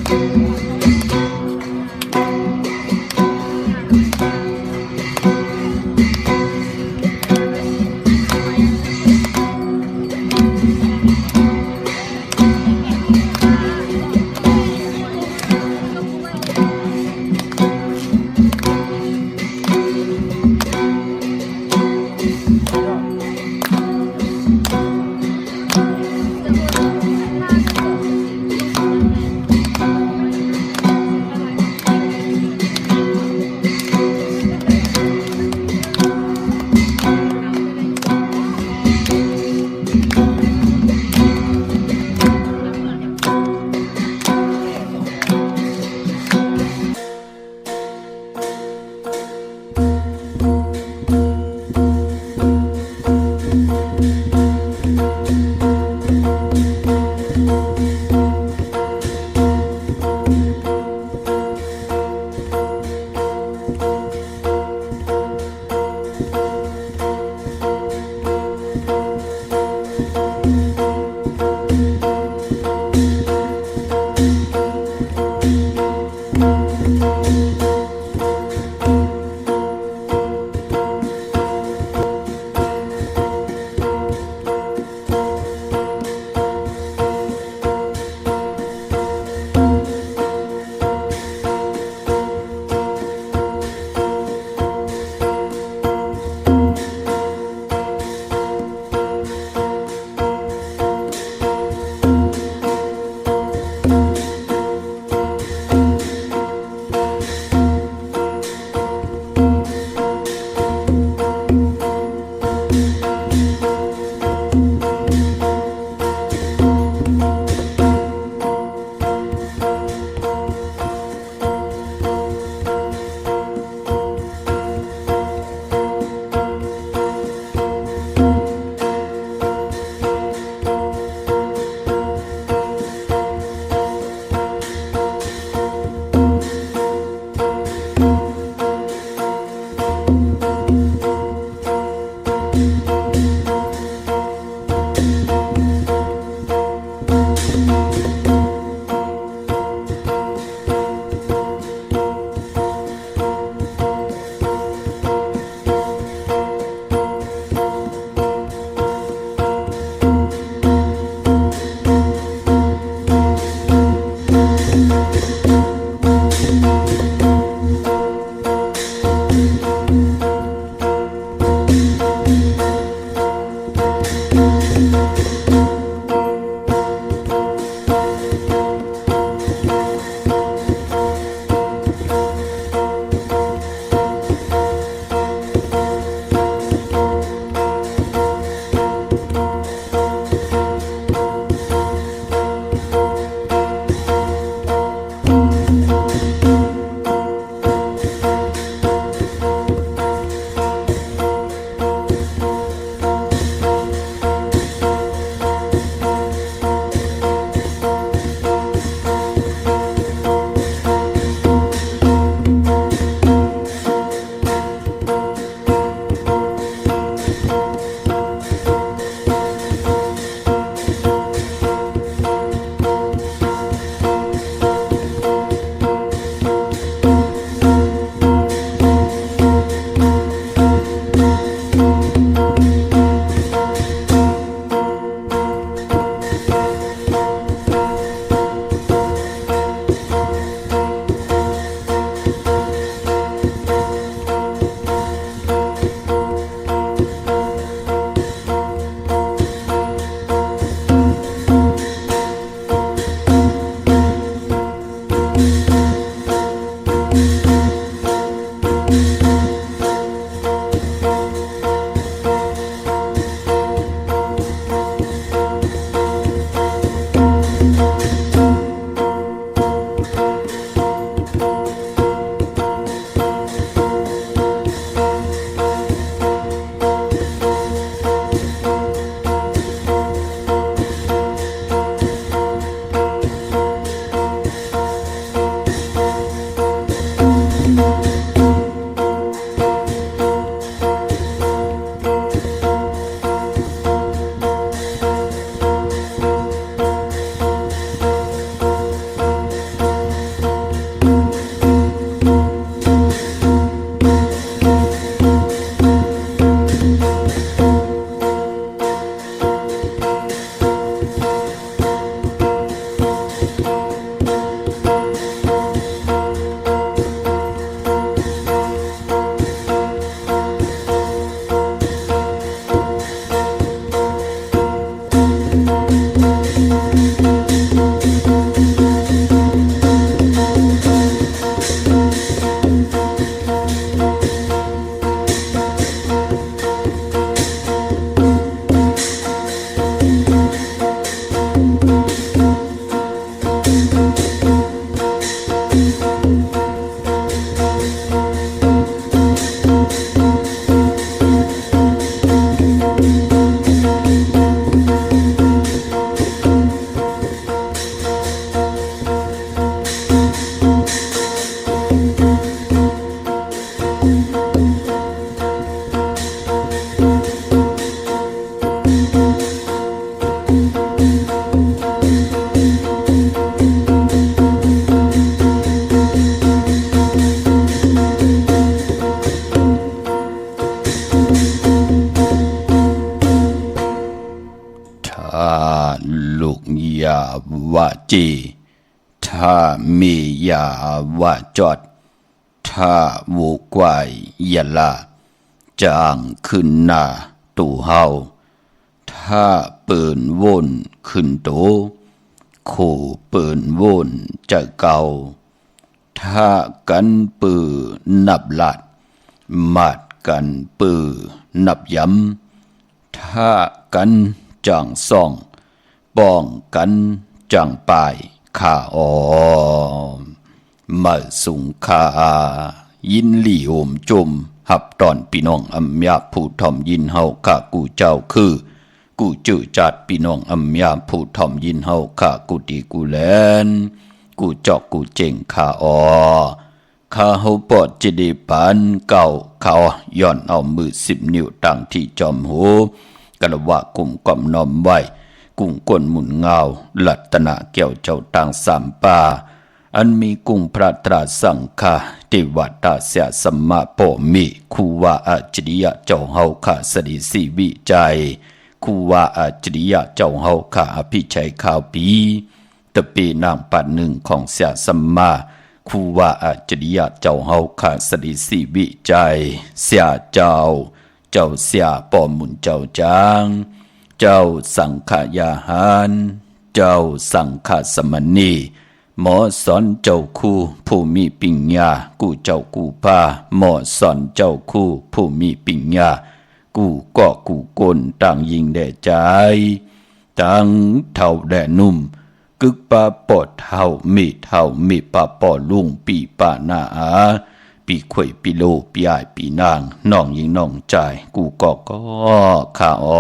Thank you. จีถ้ามียาวาจอดถ้าวูกวายยะลาจางขึ้นหน้าตู่เฮาถ้าเปิ่นวนขึ้นโตขู่เปิ่นวนจะเก่าถ้ากันปือนับลัดมาดกันปือนับย้ำถ้ากันจังซ่องป้องกันจังปายข้าออมาสุงคายินหลี่โอมจมหับตอนพี่น้องอำยาผู้ถ่อมยินเฮาข้ากูเจ้าคือกูจื้อจัดพี่น้องอำยาผู้ถ่อมยินเฮาข้ากูดีกูแลนกูจอกกูเจ๋งข้าออข้าเฮาปอดจิดีปานเก่าเขาย้อนเอามือ10 นิ้วตั้งที่จอมหูกะละวะกุมก่อมน้อมไว้กุ้งก้นหมุนเงาลัตนะแก้วเจ้าต่างสามป่าอันมีกุ้งพระตราสังฆาติวัตตาเสียสัมมาโปมิคูวาอาจริยะเจ้าเฮาข้าสดิสีวิจัยคูวาอาจริยะเจ้าเฮาข้าอภิชัยข่าวปีตะปีนางปัดหนึ่งของเสียสัมมาคูวาอาจริยะเจ้าเฮาข้าสดิสีวิจัยเสียเจ้าเสียปอมุนเจ้าจางเจ้าสังขยาหารเจ้าสังฆสมณีหมอสอนเจ้าคู่ผู้มีปิญญากูเจ้ากูป้าหมอสอนเจ้าคู่ผู้มีปิญญากูก็กูกลต่างยิงแด่ใจต่างเท่าแด่นุ่มกึกปาปอดเท่ามีปาปอลุงปีป่าหน้าอาปีข่วยปีโลปีอายปีนางน้องยิงน้องใจกูก็ข้าออ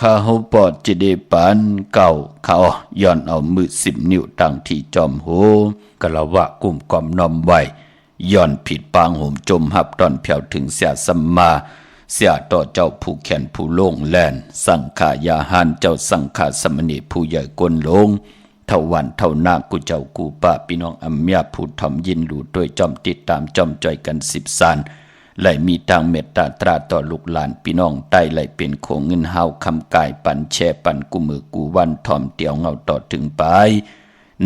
ข้าเฮาปอดจิเดปานเก่าเขาย้อนเอามือ10 นิ้วตั้งที่จอมหูกะละวะกุมกอมน้อมไว้ย้อนผิดปางโหมจมหับตอนเพียวถึงเสียสัมมาเสียต่อเจ้าผู้แขนผู้โล่งแลนสังขายาหารเจ้าสังขาสมณีผู้ใหญ่กลลงเท่าวันเท่านากูเจ้ากูป้าพี่น้องอำยาผู้ทำยินหลู่ด้วยจอมติดตามจอมจ่อยกัน10 สานไหลมีทางเมตตาตราต่อลูกหลานพี่น้องใต้ไหลเป็นโคงเงินเฮาคำกายปันแช่ปันกูมือกูวันทอมเตียวเงาต่อถึงไป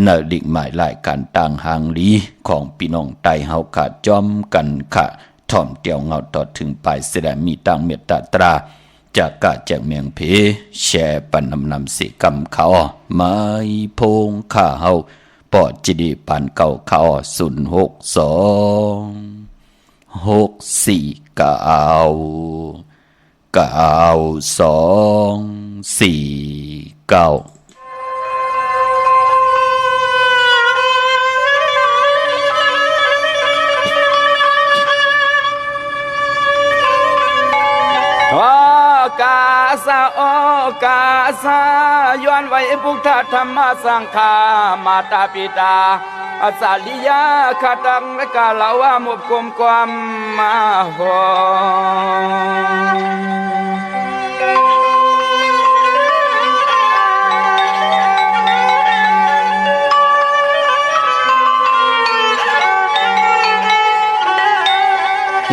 เนดิกหมายหลายการต่างหางลีของพี่น้องใต้เฮาขาดจอมกันค่ะทอมเตียวเงาต่อถึงไปเสดมีทางเมตตาตราจากกะแจกเมียงเพแช่ปันนำสิกรรมเขาไม้พงข้าเฮาปอดจิดีปันเก่าเขา06264 9249กาสะโอกาสะย้อนไว้พุทธธรรมสังฆามาตาปิตาอาสาลิยาขดังและกาลาวามุบกุมความมาห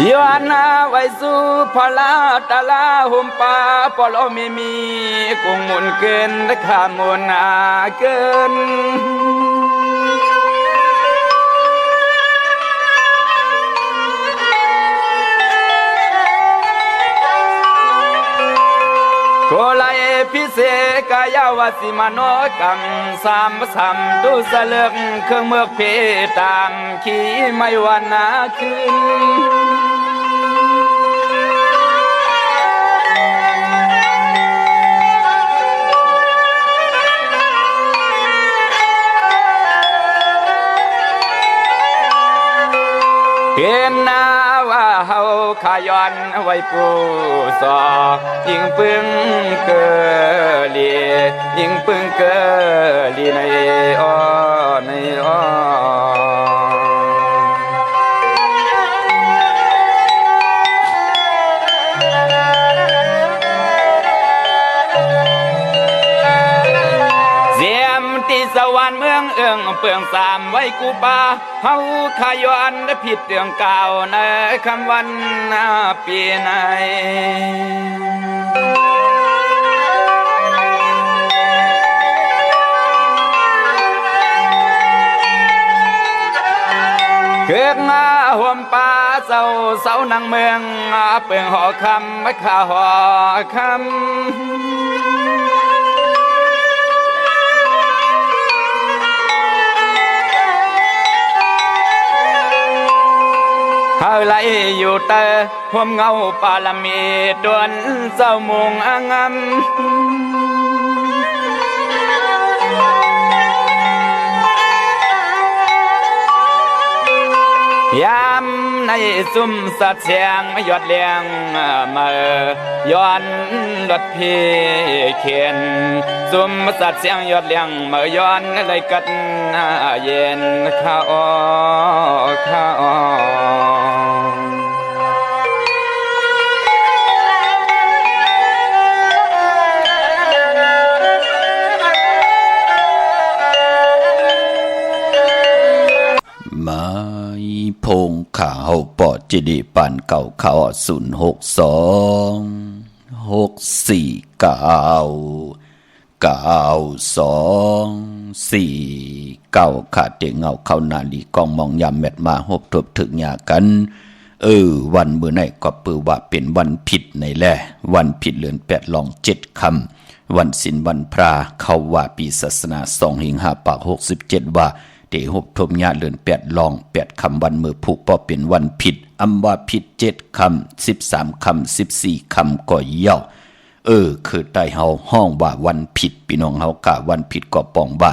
ย้อนนาไว้สู่พลาตาลาหุมปาปอลมีกุงมุนเกินและขามุนอาเกินโกลายพิเศษกายาวสิมโนกรรมสามดูสะเลือกเครื่องเมือกเพตามขี่ไม่วันนาคืนเห็นนาว่าเฮาขย้อนไว้ปูสอยิงปึงเกลียิงปึงเกลีในอ้อในอ้อสวรรค์เมืองเอื้องเปืองสามไว้กูป่าเฮาขย้อนผิดเรื่องเก่าในคำวันปีไหน เกือกห่วมป่าเสานางเมืองเปลืองหอคำไม่ข่าหอคำเฮาไหลอยู่เตอห่วมเงาปาลมีดวนเศร้ามุงอ่างำยามในซุ่มสัตว์เสียงยอดเลี้ยงมาย้อนรถพี่เขียนซุ่มสัตว์เสียงยอดเลี้ยงมาย้อนเลยกัดเย็นข้าวมาพงข่าวปอจิดิปันเก่าข่าว06264ขาดเตียงเงาเข้านาลีกองมองยามแมดมาหบทบถึงยากันวันมื้อไหนก็ปือว่าเป็นวันผิดในแลวันผิดเดือน8ลอง7คำวันศีลวันพระเขาว่าปีศาสนา2/5/67ว่าเตหบทมญาเลือน8ลอง8คำวันมือผูกป้อเป็นวันผิดอำว่าผิด7คำ13คำ14คำก็เย่าคือใต้เฮาห้องว่าวันผิดพี่น้องเฮากะวันผิดก็ป้องว่า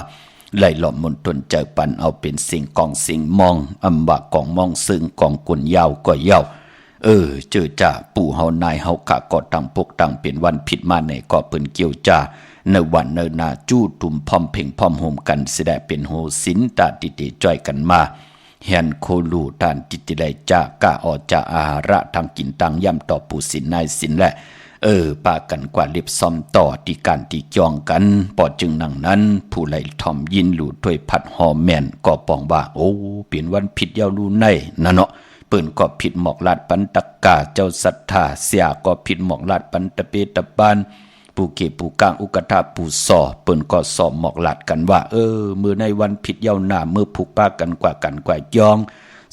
ไล่หล่อมมนตนเจอปันเอาเป็นสิ่งกองสิ่งมองอำว่ากองมองซึ่งกองกุนยาวก็เย่าเจอจ่าปู่เฮานายเฮากะก็ตั้งปกตั้งเป็นวันผิดมาในก็เปิ้นเกี่ยวจ่าในวันเนนาจู้ตุ่มพอมเพ่งพอมโฮมกันสิได้เป็นโหสินตาติติจ้อยกันมาเฮียนโคลูตานติติได้จากะออจาอาหาระทางกินตังย่ำต่อปู่สินนายสินและปากันกว่าเล็บซ้อมต่อที่การที่จองกันปอจึงนั่งนั้นผู้ไหลทอมยินหลู่ถ้วยผัดหอมแม่นก็ปองว่าโอ้เปลี่ยนวันผิดยาวลู่ในนะเนาะเปิ้นก็ผิดหมอกลาดปันตะกาเจ้าศรัทธาเสียก็ผิดหมอกลาดปันตะเปตะปานปูเกปูกางอุกทาปูสอเปิ้นก็สอบหมอกลาดกันว่ามือในวันผิดยาวหน้ามือผูกปากันกว่าจอง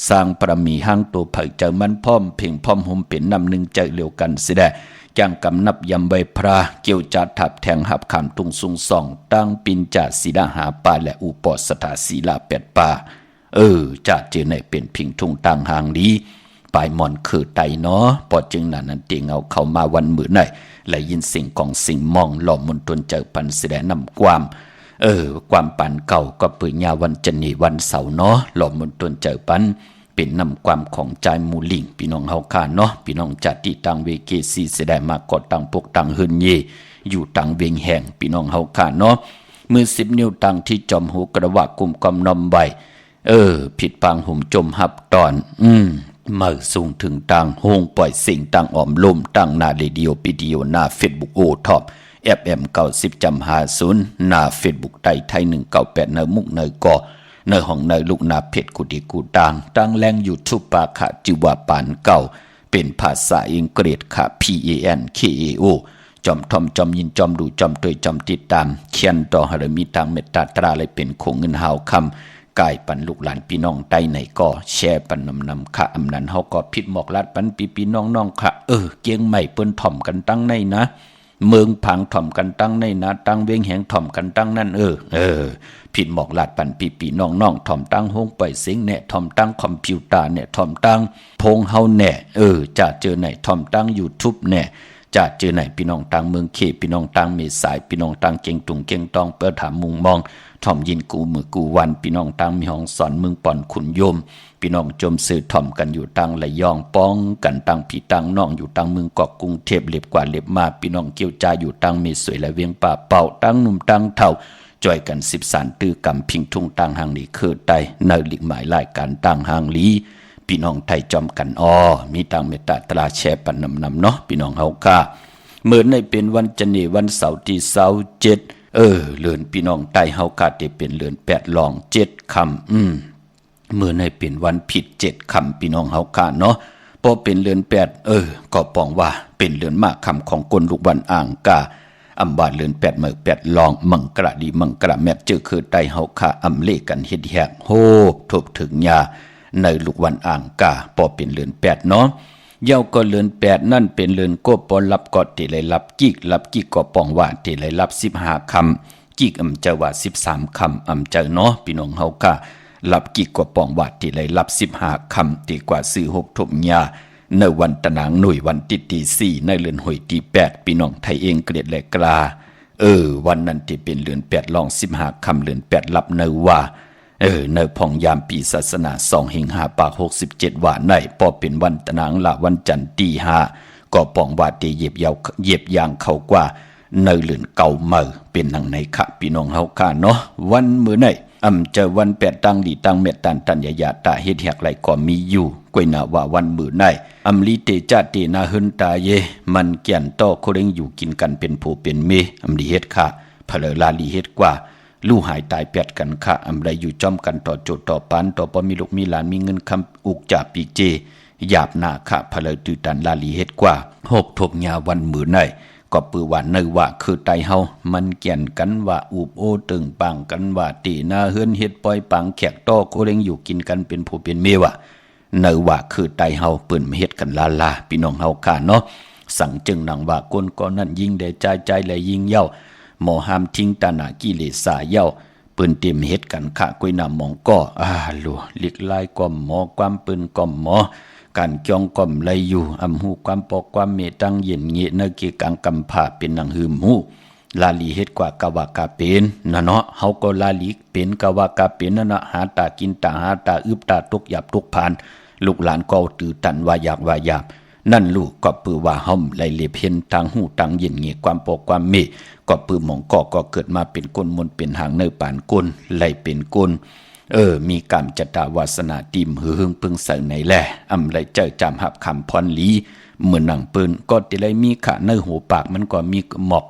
สร้างประมีห้างตัวเผยเจอมันพร้อมเพ่งพร้อมห่มเป็นน้ำหนึ่งใจเร็วกันสิได้จังกำนับยำใบพระเกี่ยวจัดทับแทงหับขามตุงสุงส่องตั้งปินจัดศีลาหาป่าและอุปสถาศีลา8ป่าจัดเจอในเป็นพิงทุ่งต่างหางดีปลายมอนคือไตเนาะปอจึงนั้นเตียงเอาเข้ามาวันมื้อไหนและยินสิ่งของสิ่งมองหล่อมนตนเจอปันแสดงนำความความปันเก่าก็ปืนยาวันจันนีวันเสาร์เนาะหล่อมนตนเจอปันเป็นนำความของใจมูลิงพี่น้องเฮาคาเนาะพี่น้องจัดที่ตังเวเกซีแสดงมากอดตังพวกตังเฮินเยอยู่ตังเวงแห่งพี่น้องเฮาคาเนาะมือ10นิ้วตังที่จอมหูกระวะกุมกำนอมใบผิดปางหุ่มจมหับตอนมือสูงถึงตังโฮงปล่อยสิ่งตังอ่อมลมตังหน้าเรดิโอวิดีโอหน้า Facebook โอท็อป FM 90.50หน้า Facebook ไทย198เนมุกเนกอในห้องในลูกนาเพชรกุดีกูดังตั้งแรงยูทูบปาขะจิวาปานเก่าเป็นภาษาอังกฤษค่ะ PANKAO จอมทอมจอมยินจอมดูจอมตวยจอมติดตามเขียนต่อหรมีทางเมตตาตราเลยเป็นคงเงินหาวคำกายปันลูกหลานพี่น้องใต้ไหนก็แชร์ปันนำค่ะอำนันเฮาก็ผิดหมอกลัดปันพี่น้องค่ะเกียงใหม่เปิ้นถ่อมกันตั้งในนะเมืองพังถ่อมกันตั้งในนะตั้งเวียงแหงถ่อมกันตั้งนั่นผิดหมอกลาดปันปีน้องถ่อมตั้งห้องปล่อยเสียงแน่ถ่อมตั้งคอมพิวเตอร์แน่ถ่อมตั้งพงเฮาแน่จะเจอไหนถ่อมตั้ง YouTube แน่จะเจอไหนพี่น้องตั้งเมืองเขพี่น้องตั้งเมษายพี่น้องตั้งเก่งตุงเก่งตองเปิดถามมุงมองถ่อมยินกูมือกูวันพี่น้องตั้งมีห้องสอนเมืองป่อนขุนโยมพี่น้องจมสื่อถ่อมกันอยู่ตั้งระยองป้องกันตั้งพี่ตั้งน้องอยู่ตั้งเมืองเกาะกรุงเทพเล็บกว่าเล็บมาพี่น้องเกี่ยวจาอยู่ตั้งเมสวยและเวียงป่าเป่าตั้งหนุ่มตั้งเท่าจอยกัน13ตื้อกำพิงทุ่งตั้งหางนี้คือไตในหลีกหมายรายการตั้งหางลีพี่น้องไทยจอมกันมีตั้งเมตตาตราแชร์ปันนำเนาะพี่น้องเฮาค่ะเมื่อในเป็นวันจันทร์วันเสาร์ที่27เเลือนพี่น้องไทยเฮาค่ะได้เป็นเลือน8ลอง7คำเมื่อในเป็นวันผิด7คำพี่น้องเฮาค่ะเนาะพอเป็นเลือน8ก็ปองว่าเป็นเลือนมากคำของคนลูกวันอ่างกาอำบาดเลือน8มื้อ8ลองมังกระดีมังกระแมบเจอคือไตเฮาค่ะอำเลกันเฮ็ดแฮกโฮบทบถึงยา ในลูกวันอ่างกาปอเป็นเลือน8เนาะเย้าก็เลือน8นั่นเป็นเลือนโกปอรับกอติเลยรับกิกก็ปองว่าติเลยรับ15คำกิกจะว่า13คำจะเนาะพี่น้องเฮากะรับกิกก็ปองว่าติเลยรับ15คำตีกว่าซื้อ6ทบยาในวันตะนางหน่วยวันที่4ในเลือนหวยที่8พี่น้องไทยเองเกลียดและกลาวันนั้นที่เป็นเลือน8ลอง15คำเลือน8รับในว่าในพ่องยามปีศาสนา2เฮง5ปาก67ว่าในปอเป็นวันตะนางละวันจันทร์ที่5ก็ปองว่าที่เหยียบยางเข้ากว่าในเลือนเก่าเมื่อเป็นหนังในค่ะพี่น้องเฮาค่ะเนาะวันมื้อไหนเจอวัน8ตังดีตังเมตตันตัญญาตาเฮ็ดแหกไหลก็มีอยู่กวยนาว่าวันมื้อไหนลีเตจาเตนาหึนตาเยมันเกียนต่อโคเรงอยู่กินกันเป็นผู้เป็นเมลีเฮ็ดค่ะเพลลาลีเฮ็ดกว่าลู่หายตาย8กันค่ะไรอยู่จ้อมกันต่อโจทย์ต่อปานต่อบ่มีลูกมีหลานมีเงินคำอุกจากปีเจหยาบหน้าค่ะเพลตือตันลาลีเฮ็ดกว่า6ทบยาวันมื้อไหนก็ปือว่าในว่าคือไตเฮามันเกี่ยนกันว่าอูบโอตึงปังกันว่าตีนาเฮือนเฮ็ดปล่อยปังแขกต้อโคเรงอยู่กินกันเป็นผู้เป็นเมวะในว่าคือไตเฮาเปิ้นเฮ็ดกันลาพี่น้องเฮาค่ะเนาะสั่งจึงนังว่าคนก็นั้นยิ่งได้ใจและยิ่งเย้าหมอห้ามทิ้งตาหนากิเลสาเย้าเปิ้นเต็มเฮ็ดกันค่ะกวยนำมองก็ลัวลิกลายก่อมหมอความเปิ้นก่อมหมอการเกี่ยงก่อมไหลอยู่หูความปอกความเมตังเย็นเงะเนกิกังกำผาเป็นนางหืมหูลาลีเฮ็ดกว่ากะว่ากะเป็นนะเนาะเฮาก็ลาลีเป็นกะว่ากะเป็นนั่นน่ะหาตากินตาหาตาอึบตาตกหยับตกผ่านลูกหลานก็ตื่นตันว่าอยากนั่นลูกก็ปือว่าเฮาไหลเลเพียนทางหูตังเย็นเงะความปอกความเมก็ปือหมองก็เกิดมาเป็นก้นมนเป็นหางเนื้อปานก้นไหลเป็นก้นมีกรรมจตาวาสนาติมหึงพึงใส่ในแลไรเจอจำหับคำพรลีเหมือนหนังปืนก็ติเลยมีขาเนื้อหูปากมันก็มีหมอก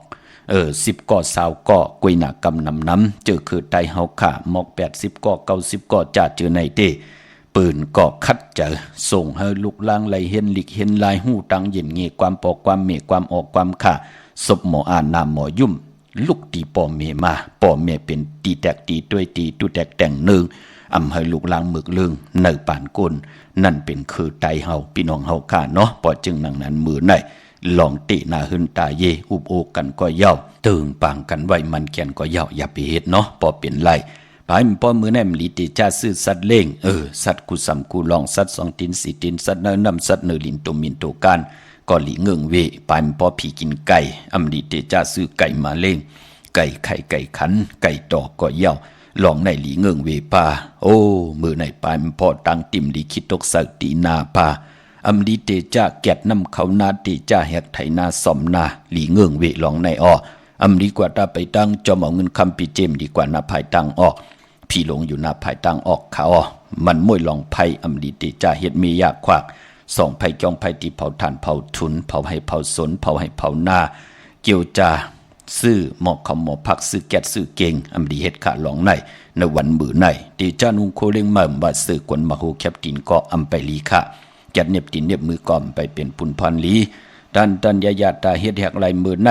10ก่อ20ก่อกวยหนากำน้ำเจอคือไตเฮาขาหมอก80ก่อ90ก่อจ่าเจอในเตปืนก็คัดเจอส่งให้ลูกล่างไหลเห็นหลิกเห็นลายหูตังเย็นเงความปอกความเมความออกความขาศพหมออ่านนามหมอยุ่มลูกตีป่อเมมาป่อเมเป็นตีแตกตีด้วยตีตุแตกแต่งหนึ่งให้ลูกลางหมึกเลืองเนื้อปานก้นนั่นเป็นคือไตเฮาพี่น้องเฮาข้าเนาะปอจึงนั้นมือไหนลองตินาหึนตาเยอุบโอกันก็เย้าตึงปางกันไว้มันแกนก็เย้าอย่าไปเฮ็ดเนาะปอเป็นไรไปมันปอมือไหนมลิติจ้าซื้อสัตว์เล่งสัตว์กุสัมกุลองสัตว์2ตีน4ตีนสัตว์เนื้อนำสัตว์เนื้อลินตุมินตุการก็หลีเงืองเวไปมันปอผีกินไก่ลิติจ้าซื้อไก่มาเล่งไก่ไข่ไก่ขันไก่ตอกก็เย้าลองในหลีเงืองเวปามือในปายมันพอตังติมลีคิดตกสักตีนาปาลีเตจ้าแกดน้ำเขานาเตจ้าแหกไถนาสอมนาหลีเงืองเวลองในดีกว่าตาไปตั้งจอมเอาเงินคำปีเจมดีกว่านาภายตังออกพี่หลงอยู่นาภายตังออกเขามันมวยลองไพ่ลีเตจ้าเฮ็ดมียากควักส่องไผ่จองไผ่ตีเผาถ่านเผาทุนเผาให้เผาสนเผาให้เผานาเกี่ยวจาซื้อหมอกเขาหมอพักซื้อแก๊สซื้อเก่งดีเฮ็ดขาหลองในวันมื้อในตีจ้านุงโคเร่งมาบ่ซื้อกวนมาโฮแคปตินก็ไปลีค่ะแกดเน็บตินเน็บมือก่อมไปเป็นปุนพรลีตันยาตาเฮ็ดแหกไหลมื้อใน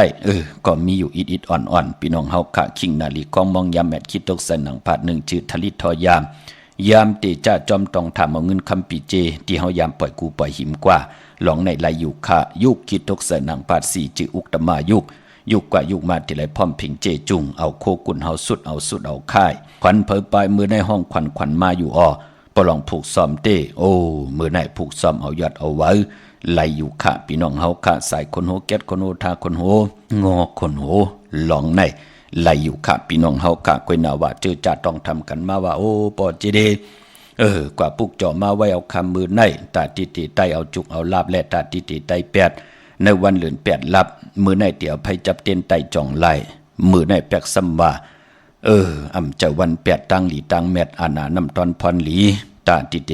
ก็มีอยู่อิดๆอ่อนๆพี่น้องเฮาค่ะคิงนาลีกองมองยามแมทคิดตกใส่หนังผาด1ชื่อทลิตทอยามเตจ้าจอมต้องถามเอาเงินคำปีเจที่เฮายามปล่อยกูปล่อยหิมกว่าหลองในไหลอยู่ค่ะยุกคิดตกใส่หนังผาด4ชื่ออุกตมายุกกว่ายุกมาที่ไหลพร้อมพิงเจจุงเอาโคกุนเฮาสุดเอาค่ายขวัญเผยปลายมือในห้องขวัญมาอยู่ปลองผูกซ้อมเต้มือในผูกซ้อมเอายอดเอาไว้ไหลอยู่ค่ะพี่น้องเฮาค่ะสายคนโหแก๊สคนโหทาคนโหงอคนโหหลองในไหลอยู่ค่ะพี่น้องเฮาค่ะกวยนาว่าเจอจ่าต้องทำกันมาว่าปอเจเดกว่าปุกจ่อมาไว้เอาคำมือในตาติไตเอาจุกเอาลาบและตาติไต8ในวันเหลือน8ลับมือในเตี่ยวไผจับเต้นไตจ่องไหลมือในแปกซ้ำว่าจะวัน8ตังหลีตังแมทอาณานำตอนพรหลีตาติเต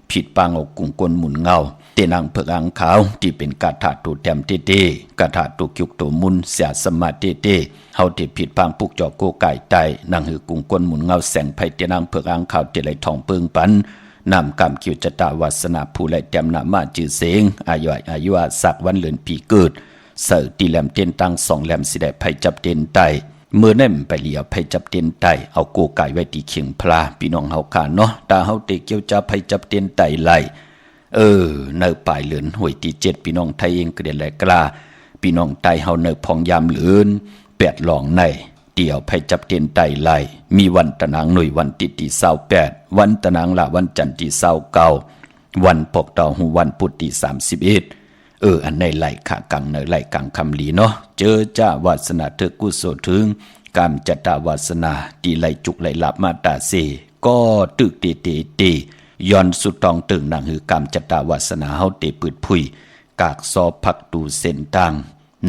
ผิดปางอกกุ่งกลหมุนเงาเตนางเพิกอังขาวที่เป็นกาถาตูแต้มเตกาถาตูกิกตูมุนเสียสมาเตเฮาที่ผิดปางปุกจอกโกไก่ไตนางหือกุ่งกลหมุนเงาแสงไผเตนางเพิกอังขาวเตไหลทองเปิงปันนำกำคิวจตาวาสนาผู้ไหลแต้มนามาจือเสงอายุสักวันเหลือนปีเกิดเสือตีแหลมเต้นตัง2แหลมสิได้ไผจับเต้นไต เมื่อนั่นไปเหลียวไผจับเตียนไตเอาโกไก่ไว้ที่เขียงพลาพี่น้องเฮาค่ะเนาะตาเฮาเตเกี่ยวจะไผจับเตียนไตไล่เนอปลายเหลือนหวยที่7พี่น้องไทยเองก็ได้แลกล้าพี่น้องไตเฮาเนอพองยามเหลือน8หลองในเดี่ยวไผจับเตียนไตไล่มีวันตะนางหน่วยวันที่28วันตะนางละวันจันทร์ที่29วันปกตอหูวันพุธที่31อันในไหลขากังเนไหลกังคำหลีเนาะเจอจ้าวาสนาเถกุโสถึงกามจตาวาสนาตีไหลจุกไหลหลับมาตาเสก็ตึกเตย้อนสุดตองตึงนางหือกามจตาวาสนาเฮาเตปืดผุยกากซอพักตูเส้นตัง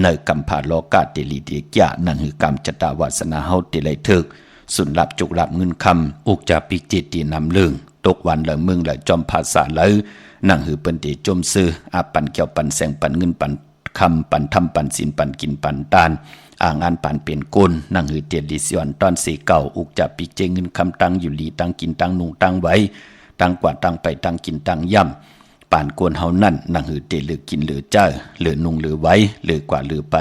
เนกัมพาโลกาเตลีเดียกะนางหือกามจตาวาสนาเฮาเตไหลถึกสุนลับจุกลับเงินคำอุกจะปิจิตตีนำเรื่องตกวันเหลือมึงเหลือจอมภาษาเลยนั่งหือเปิ้นติจมซื้ออาปันเกี่ยวปันแสงปันเงินปันคำปันทำปันศีลปันกินปันตานอ่างอันปันเป็นกุลนั่งหือเตียนดิสิวันตอนสีเก่าอุกจะปิเจเงินคำตังอยู่หลีตังกินตังนุงตังไว้ตังกว่าตังไปตังกินตังย่ำป่านกวนเฮานั่นนั่งหือเตลือกินเหลือเจ้าเหลือนุงเหลือไว้เหลือกว่าเหลือไป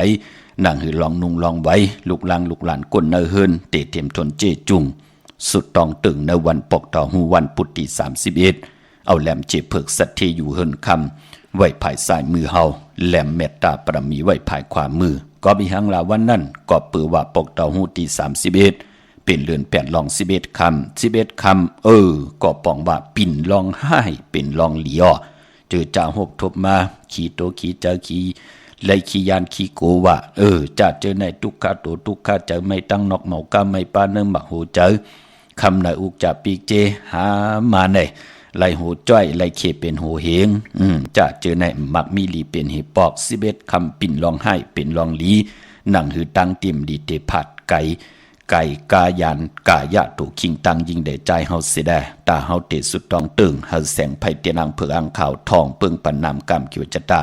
นั่งหือลองนุงลองไว้ลูกหลานก้นเนอเฮินเตเต็มทนเจจุงสุดตองตึงในวันปกต่อหูวันปุตติ31เอาแหลมเจ็บเพิกสัตเทอยู่เฮินคำไว้ภายซ้ายมือเฮาแหลมเมตตาปรมีไว้ภายขวามือก็บิหังลาวันนั้นก็ปือว่าปกต่อหูที่31เป็นเรือน8ลอง11คำก็ปองว่าปิ่นลองให้เป็นลองเหลียเจอจ่าหกทบมาขี่โตขี่เจอขี่ไลขี้ยานขี้โกว่าจะเจอในทุกขาโตทุกขาเจอไม่ตั้งนอกเหมากาไม่ป้าเนื้อหมักหูเจอคำในอุกจะปีกเจหามาในไลหูจ้อยไลเคเป็นหูเหงจะเจอในหมักมีลีเป็นเหปอก11คำปิ่นลองให้เป็นลองลีนั่งหือตั้งเต็มดีเตผัดไก่กายานกายะถูกคิงตังยิงได้ใจเฮาเสียได้ตาเฮาเตสุดตองตึงเฮาแสงไผเตียนางเผืออังข่าวทองเปิงปันนามกรรมกิวจตา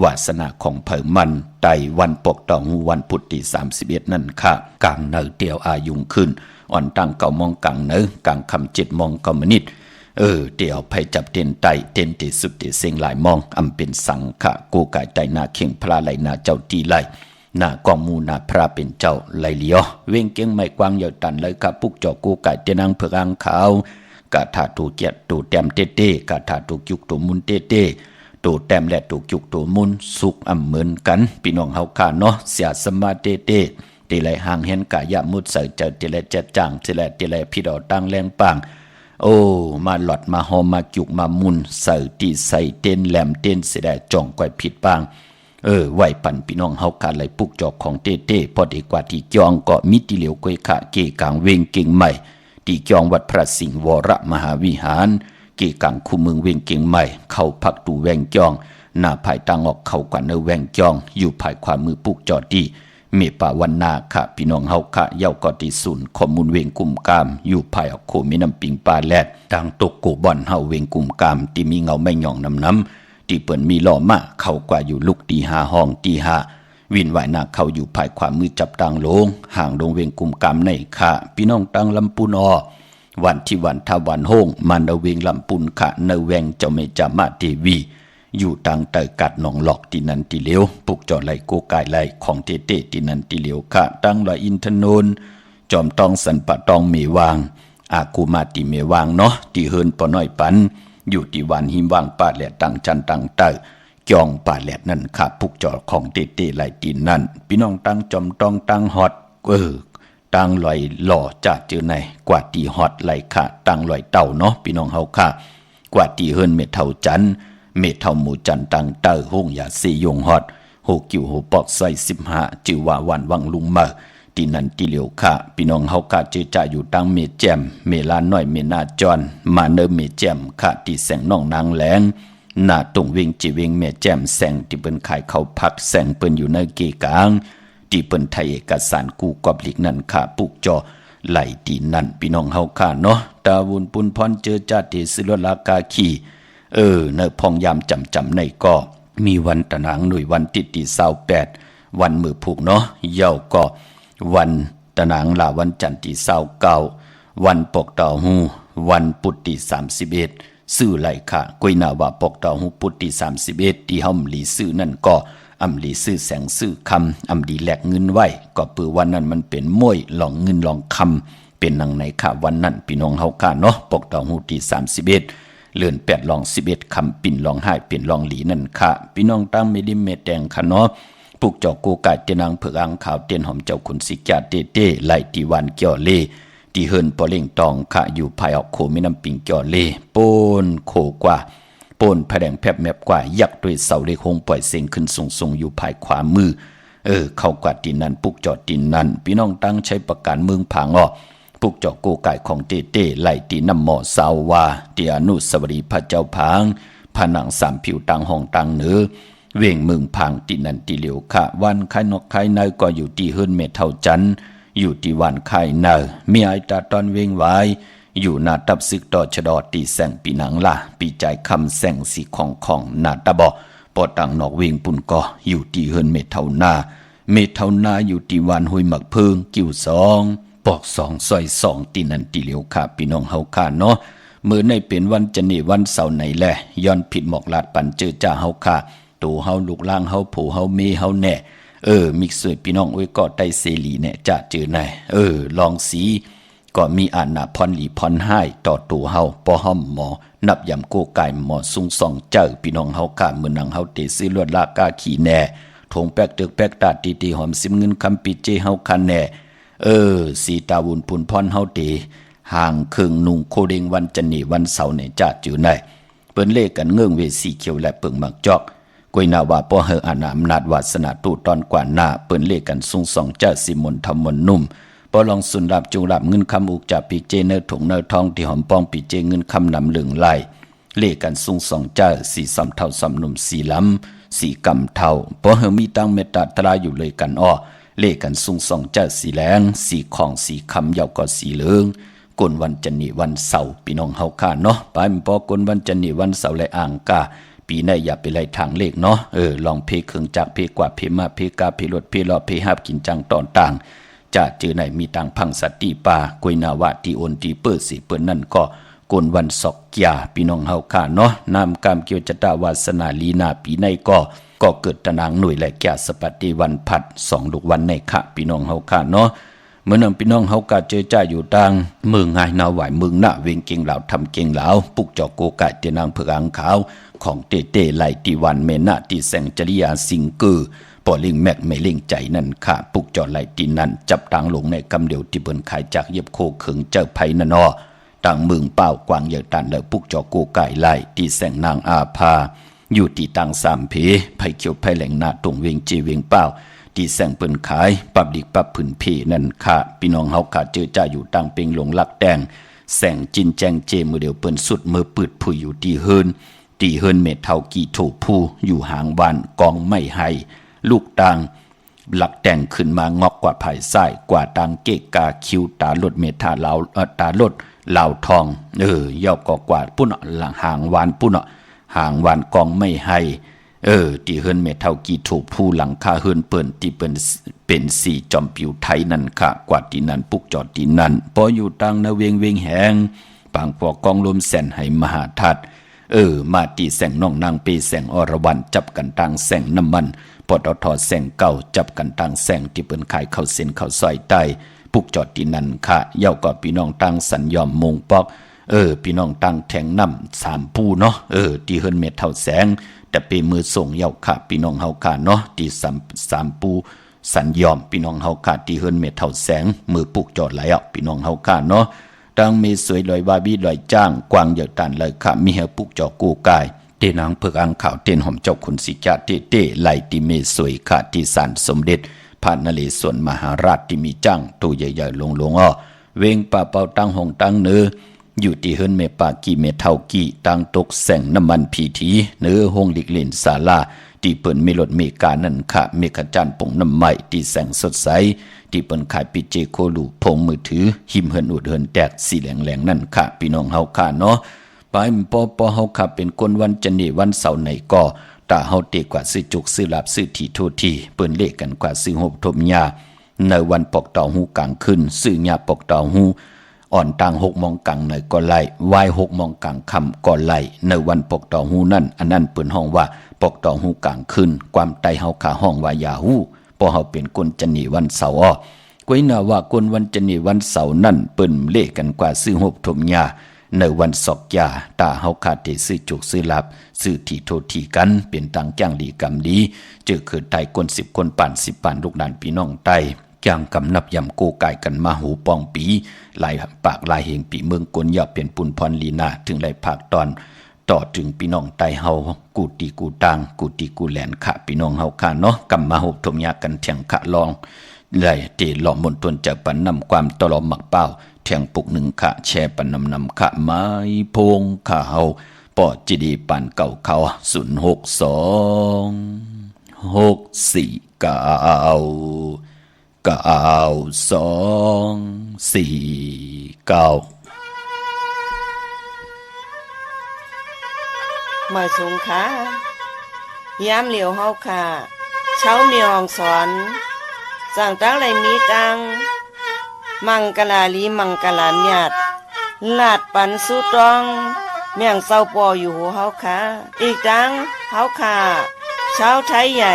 วาสนาของเผอมันไตวันปกตองวันพุทธิ31นั่นค่ะกลางเนอเตียวอายุงขึ้นอ่อนตั้ง9 โมงกลางเนอกลางคำ7 โมง9 มนิดเตียวไผจับเตียนไตเตียนติสุดติเสียงหลายมองอำเป็นสังฆะกูกายใจนาเข่งพระไหลนาเจ้าตีไหลหน้ากองมูนาพระเป็นเจ้าไหลเลียวเว้งเก่งไม่กว้างยาวตันเลยครับปุกจอกูกายเตียนางเผือกอังขาวกะถาตูเกียรตูแต้มเต้กะถาตูจุกตูมุนเต้ตูแต้มและตูจุกตูมุนสุกอำเหมือนกันพี่น้องเฮาค่ะเนาะเสียสมาเต้ตีไหลห่างเห็นกายะมุดใส่เจอตีไหลเจ็ดจังตีไหลพี่ดอกตั้งแรงปังมาหลอดมาหอมมาจุกมามุนใส่ตีใส่เต้นแหลมเต้นเสียได้จ่องก้อยผิดปังไหวปั่นพี่น้องเฮาค่ะไหลปุกจอกของเต้พอดีกว่าที่จองก็มิติเหลียวก้อยขะเกกางเวงเก่งใหม่ที่จองวัดพระสิงห์วรมหาวิหารเกกังคู่เมืองเวงเก่งใหม่เข้าพักตูแวงจองหน้าภายตังออกเข้ากว่าเนแวงจองอยู่ภายขวามือปุกจอดีเมปาวันนาค่ะพี่น้องเฮาค่ะเย้ากอติศูนย์ข้อมูลเวงกุมกามอยู่ภายออกโคมีน้ำปิงปลาแลดทางตกกูบ่อนเฮาเวงกุมกามที่มีเงาไม่หย่องน้ำที่เปิ้นมีล้อมาเข้ากว่าอยู่ลุกตี5ห้องตี5วินไหวหน้าเข้าอยู่ภายขวามือจับตังลงห่างลงเวงกุมกามในค่ะพี่น้องตังลำปูนอวันที่วันทวันโฮงมันเวงลำปุนขะเนแวงเจ้าเมจามาเทวีอยู่ตังเตอกัดหนองหลอกที่นันติเหลียวปุกจอไหลโกกายไหลของเต้ที่นันติเหลียวขะตั้งลอยอินทนนจอมตองสันปะตองเมวางอากูมาติเมวางเนาะที่เฮินปอน้อยปันอยู่ที่วันหิมวางป่าแหลตังจันตังเตอจองป่าแหลนั่นค่ะปุกจอของเต้ไหลตีนนั่นพี่น้องตังจอมตองตังฮอดตังลอยหล่อจะเจอในกว่าตีฮอดไหลค่ะตังลอยเต่าเนาะพี่น้องเฮาค่ะกว่าตีเฮินเมเท่าจันเมเท่าหมู่จันตังเตอห้องยาสียงฮอดโหกิวโหปอกใส่15จือว่าวันวังลุงมาตีนันตีเหลียวค่ะพี่น้องเฮาค่ะเจอจ่าอยู่ตังเมแจมเมลาน้อยเมนาจอนมาเนเมแจมค่ะที่แสงน้องนางแหลงหน้าตรงเวงจีเวงเมแจมแสงที่เปิ้นขายเข้าพักแสงเปิ้นอยู่ในเกกางที่เปิ้นไทยเอกสารกูกอบลิกนั่นค่ะปุกจอไหลตีนั่นพี่น้องเฮาค่ะเนาะตาวุนปุนพรเจอจ่าเตสิลลากาขีเนอพองยามจำในก็มีวันตะนางหน่วยวันที่28วันมือผูกเนาะเย้าก็วันตะนางลาวันจันทร์ที่29วันปกตอหูวันปุตติ31ซื่อไหลค่ะกุยนาว่าปกตอหูปุตติ31ที่เฮาหลีซื่อนั่นก็ อำลีซื้อแสงซื้อคำอำดีแลกเงินไว้ก็ปือวันนั้นมันเป็นม้วยหลองเงินหลองคำเป็นนังไหนค่ะวันนั้นพี่น้องเฮาค่ะเนาะปกตองหูที่31เลื่อน8ลอง11คำปิ่นลอง5เป็นลองหลีนั่นค่ะพี่น้องตั้งไม่ดิเมแดงค่ะเนาะปุกจอกโกกาเตนางเผือกอังขาวเตียนหอมเจ้าขุนสิกาเตเต้ไล่ตีวันเกี่ยวเลที่เฮิรนปอเล่งตองค่ะอยู่ภายออกโคแม่น้ำปิงเกี่ยวเลโปนโคกว่าโปนผแดงแผบแมบกว่ายักด้วยเสาเลขงปล่อยเสียงขึ้นสูงอยู่ภายขวามือเข้ากว่าดินนั้นปุกจอดดินนั้นพี่น้องตั้งใช้ประการเมืองผางอ้อปุกจอกโกไก่ของเตเต้ไล่ตีน้ำหมอสาววาเตียนุสวรีพระเจ้าผางผนังสามผิวตังห้องตังเหนือเว่งเมืองพังตินันติเหลียวค่ะวันไข่นกไข่เนยก็อยู่ที่เฮิรนเมเท่าจันอยู่ที่วันไข่เนยมีไอตาตอนเว่งไว้อยู่นาตับซึกต่อชะดอตีแสงปีหนังล่ะปีใจคำแสงสีของนาตาบอปอตังนอกเว่งปุ่นก็อยู่ที่เฮิรนเมเท่านาอยู่ที่วันหุยหมักเพิงกิ่วสองปอก2ซอย2ตินันติเหลียวค่ะพี่น้องเฮาค่ะเนาะมื้อในเป็นวันจันทร์วันเสาร์ไหนแลย้อนผิดหมอกลาดปันเจอจ้าเฮาค่ะตูเฮาลูกล่างเฮาผู้เฮาเมเฮาแน่มิกสวยพี่น้องอ้ยก็ได้เสรีแน่จะเจอไหนลองสีก็มีอานาพรหลีพรให้ต่อตูเฮาปอห้อมหมอนับยำโกไก่หมอซุงส่องเจ้าพี่น้องเฮาค่ะมื้อนังเฮาเตซื้อลวดลากาขี่แน่ทงแป๊กตึกแป๊กตาตีหอมซิมเงินคำปิเจเฮาคันแน่สีตาวุนพุนพรเฮาเตห่างครึ่งนุ่งโคเดงวันจันทร์วันเสาร์เนี่ยจะเจอไหนเปิ้นเลขกันเงื่องเวสีเขียวและเปิงมักจอกกวยนาว่าป้อเฮออานาอำนาจวาสนาตูตอนกว่าหน้าเปิ้นเลขกันซุงส่องเจ้าสิมนทำมนนุ่มป้อลองสุนรับจุงรับเงินคำอุกจับปีเจเนอถงเนอทองที่หอมป้องปีเจเงินคำนำเหลืองไหลเลขกันซุงส่องเจ้าสีสำเท่าสำนุ่มสีล้ำสีกำเท่าป้อเฮอมีตั้งเมตตาตราอยู่เลยกันอ้อเลขกันซุงส่องเจ้าสีแหลงสีของสีคำยาวก็สีเหลืองกนวันจันทร์วันเสาร์พี่น้องเฮาค่ะเนาะไปมป้อกนวันจันทร์วันเสาร์และอ่างกาปีในอย่าไปไล่ทางเลขเนาะลองเพเครื่องจักรเพกว่าเพมาเพกาเพรถเพลอเพหับกินจังตอนต่างจะเจอไหนมีต่างพังสัตติปากวยนาวะตีโอนตีเปิดสิเปิ้นนั่นก็กนวันศอกยาพี่น้องเฮาค่ะเนาะนามกรรมเกี่ยวจตาวาสนาลีนาปีในก็เกิดตะนางหน่วยและแก่สปัตติวันพัด2ลูกวันในค่ะพี่น้องเฮาค่ะเนาะเมื่อนำพี่น้องเฮากะเจอจ้าอยู่ต่างเมืองไงนาไหวเมืองหน้าเวงเก่งเหล่าทำเก่งเหล่าปุกจอกโกกะเตนางเผือกอังขาวของเตเต้ไหลตีวันเมนาตีแสงจริยาสิงกือปอลิงแมกไม่เล่งใจนั่นค่ะปุกจอดไหลตีนั้นจับต่างลงในกำเดียวที่เบิ่นขายจากเย็บโคเขิงเจ้าไผนั่นนอต่างเมืองเป้ากวางเหยตันแล้วปุกจอกโกไก่ไหลตีแสงนางอาภาอยู่ที่ต่างสามเพไผเขียวไผแหลงหน้าตรงเวงจีเวงเป้าที่แสงเปิ้นขายปับดิกปับผืนเพนั่นค่ะพี่น้องเฮาค่ะเจอจ้าอยู่ต่างเปงหลงลักแดงแสงจินแจงเจมือเดียวเปิ้นสุดมือปืดผุยอยู่ที่เฮิรนเมเท่ากี่โถผู้อยู่หางบ้านกองไม่ให้ลูกต่างหลักแต่งขึ้นมางอกกว่าภายซ้ายกว่าต่างเกกาคิวตาลดเมทาลาวตาลดลาวทองยาวกว่าปุ้นหลังหางวานปุ้นหางวานกองไม่ให้ที่เฮิรนเมเท่ากี่โถผู้หลังคาเฮิรนเปิ้นที่เป็นสีจอมผิวไทยนั่นค่ะกว่าที่นั้นปุกจอดที่นั้นพออยู่ต่างนาเวงแหงปางพอกองลมแสนให้มหาทัดมาตีแสงน้องนางเปแสงอรวรรณจับกันต่างแสงน้ำมันปตทแสงเก่าจับกันต่างแสงที่เปิ้นขายเข้าเส้นเข้าซอยใต้ปุกจอดที่นั่นค่ะเย้าก็พี่น้องต่างสัญยอมมงปอกพี่น้องต่างแทงน้ำ3ปูเนาะที่เฮิรนเม็ดเท่าแสงแต่เปมือส่งเย้าค่ะพี่น้องเฮาค่ะเนาะที่3ปูสัญยอมพี่น้องเฮาค่ะที่เฮิรนเม็ดเท่าแสงมือปุกจอดไหลอ่ะพี่น้องเฮาค่ะเนาะดังมีสวยลอยวาบีลอยจ้างกวางเหยตันเลยค่ะมีเฮปุกจอกูกายเตนางเผือกอังขาวเตนหอมเจ้าขุนสิจาเต้ไหลติเมสวยค่ะที่ศาลสมเด็จพระนเรศวรมหาราชที่มีจ้างตัวใหญ่ๆลงอ้อเวงป่าเป่าตั้งหงตั้งเนื้ออยู่ที่เฮิรนเมปากีเมเท่ากีตั้งตกแสงน้ำมันพีทีเนื้อห้องหลีกเล่นศาลาที่เปิ้นเมลดเมกานั่นค่ะเมฆจันทร์ปงน้ำใหม่ที่แสงสดใสที่เปิ้นขายปิเจโคลูพงมือถือหิมเฮินอุดเฮินแตกสีแหลงนั่นค่ะพี่น้องเฮาค่ะเนาะไปปอเฮาค่ะเป็นคนวันจันทร์วันเสาร์ไหนก็ตาเฮาเตกว่าซื้อจุกซื้อลาบซื้อที่โททีเปิ้นเลขกันกว่าซื้อหบทมยาในวันปอกเต่าหูกลางคืนซื้อยาปอกเต่าหู อ่อนต่าง6 โมงกลางในก็ไล่วาย6 โมงกลางค่ำก็ไล่ในวันปกต่อหูนั่นอันนั้นเปิ้นห้องว่าปกต่อหูกลางคืนความไตเฮาขาห้องว่ายาฮู้พอเฮาเป็นคนจันนีวันเสาร์ก้อยน่าว่าคนวันจันนีวันเสาร์นั่นเปิ้นเลขกันกว่าซื้อหบถมยาในวันศอกยาตาเฮาขาดที่ซื้อจุกซื้อลับซื้อที่โทษที่กันเป็นตังจ้างดีกรรมดีเจอคือไตคน10 คนป่าน10ป่านลูกหลานพี่น้องไตจ้างกำนับยำโกกายกันมาหูปองปีหลายปากลายเหงปีเมืองกวนยาเป็นปุนพรลีนาถึงหลายภาคตอนต่อถึงพี่น้องไตเฮากูตีกูตางกูตีกูแหลนขะพี่น้องเฮาค่ะเนาะกำมาหบถมยากันเถียงขะลองเลยเตหล่อมนตนจะปันนำความตลอมหมักเป้าเถียงปุกหนึ่งขะแช่ปันนำขะไม้พงขะเฮาปอจีดีปันเก่าเขา062649249หมายสงค่ะยามเหลียวเฮาค่ะเช้ามีห้องสอนสั่งตั้งไรมีตังมังกลาลีมังกลาเมียดลาดปันสุตองเมียงเศร้าปออยู่หัวเฮาค่ะอีกดังเฮาค่ะเช้าไทยใหญ่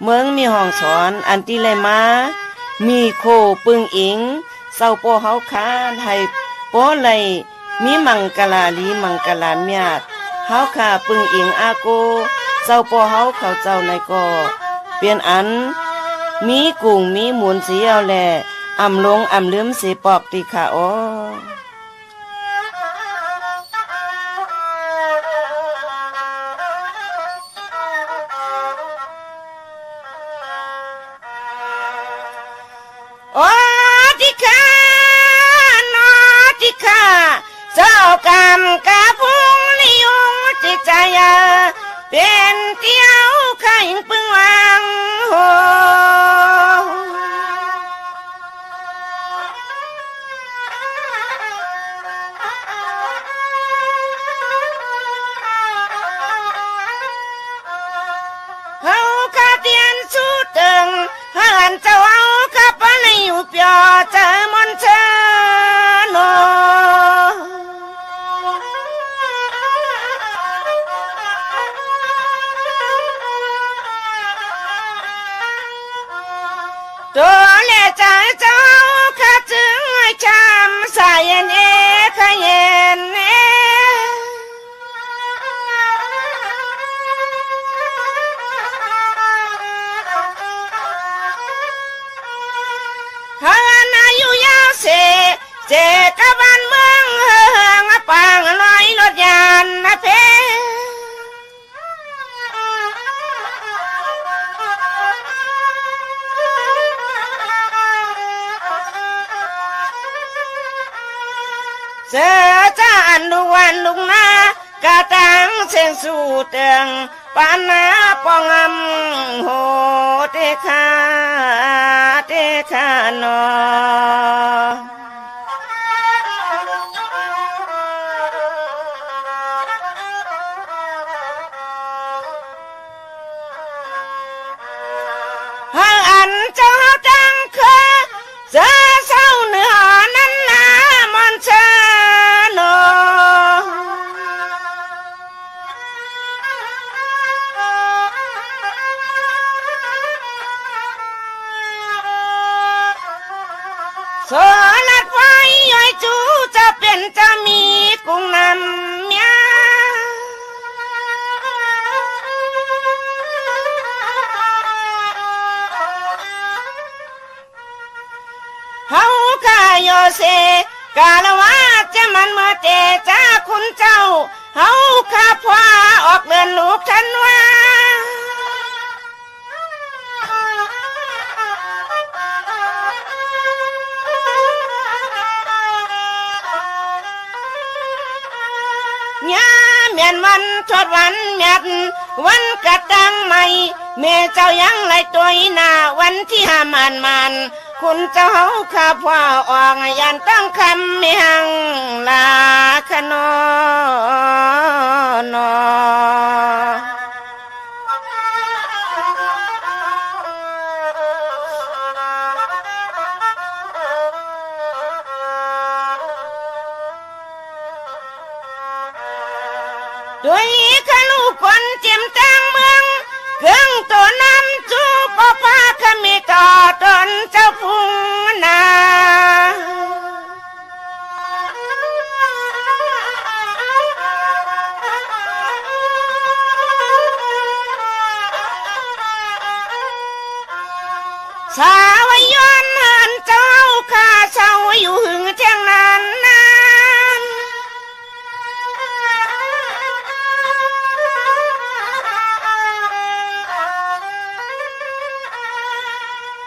เมืองมีห้องสอนอันติเลยมามีโคปึงอิงเศร้าปอเฮาค่ะให้ปอเลยมีมังกลาลีมังกลาเมียดเฮาค่ะปึงอิงอาโกเจ้าปอเฮาเขาเจ้าในก็เปลี่ยนอันมีกุ้งมีหมุนสีเอาแลอำลงอำลืมสีปอกติค่ะโอโอ้ติค่ะนอติค่ะเจ้ากรรมกะพุงลิยงจิตใจเป็นเตี้ยวไข่ปึงวางโหเฮาคาเตียนสุดตึงหันเจ้าเฮาคาปะในอยู่เปียเจอมนเชโนตัวเล่ใจเจ้าข้าจึงให้จำสายเย็นขเย็นหานาอยู่ยาวเสเจกะบ้านเมืองเฮืองปางลอยรถยานเพเจอจ้าอันลุงวันลุงนากะตังเสียงสู่เตียงปานาปองอำโหเตคาโนหังอันเจ้าจังเคยเจอเศร้าเนื้อนั้นนามันเชโนสลัดไว้ย่อยจูจะเป็นจะมีกุ้งนำเมียเฮาข้าโยเซกาลวาจะมันเมื่อเตจ้าคุณเจ้าเฮาข้าพาออกเดินลูกทันว่าเมียนวันทอดวันเมียนวันกระตังใหม่เมเจ้ายังไหลตัวหน้าวันที่ห้ามานคุณเจ้าข้าพ่อออกยันตั้งคำเมียงลาขนอน ด้วยขลูกคนเจียมตังเมืองเครื่องตัวนำจูปอพาขมีต่อตนเจ้าพุงนาสาวย้อนเหินเจ้าข้าเช่าอยู่หึงเจียงนั้นนาน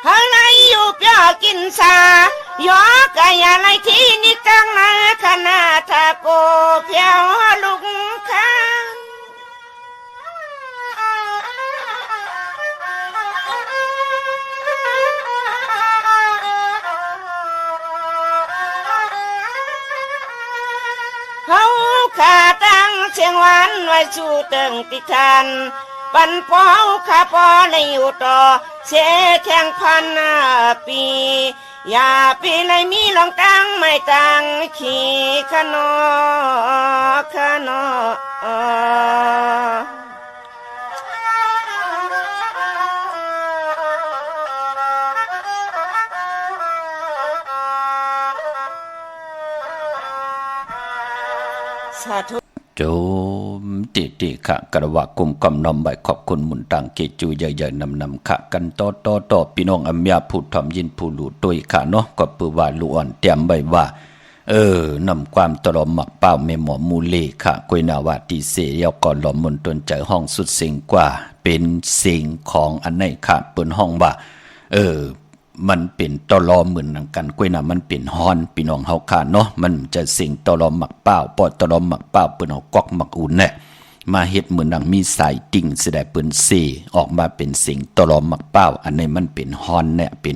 เฮาในอยู่เปียกินสายอกะยาไรที่นี่จังนาขนาทาโกเพียวลุกข้าเฮาขาตั้งเชียงวันไว้สู่เติงติทันปันปอเฮาขาปอในอยู่ต่อเสแข่งพันปีอย่าปีในมีลองตั้งไม่ตั้งขี่ขนอขนอสาธุโจมติขะกระวะกุมกำนำใบขอบคุณมุนตังเกจูใหญ่ๆนำขะกันต่อพี่น้องอำยาผู้ทอมยินผู้หลุตุยขะเนาะก็ปือว่าลุอ่อนเตรียมใบว่านำความตลอมหมักเป้าเมหมอมูเลขะกวยนาวาติเสยก่อนหลอมมนตนใจห้องสุดสิ่งกว่าเป็นสิ่งของอันไหนขะเปิ้นห้องว่ามันเป็นตลอเหมือนกันกล้วยน่ะมันเป็นฮอนพี่น้องเฮาค่ะเนาะมันจะสิ่งตลอหมักเป้าปอตลอหมักเป้าเปิ้นเอากอกหมักอุ่นแน่มาเฮ็ดเหมือนดังมีสายติ่งสิได้เปิ้นเสออกมาเป็นสิ่งตลอหมักเป้าอันนี้มันเป็นฮอนแน่เป็น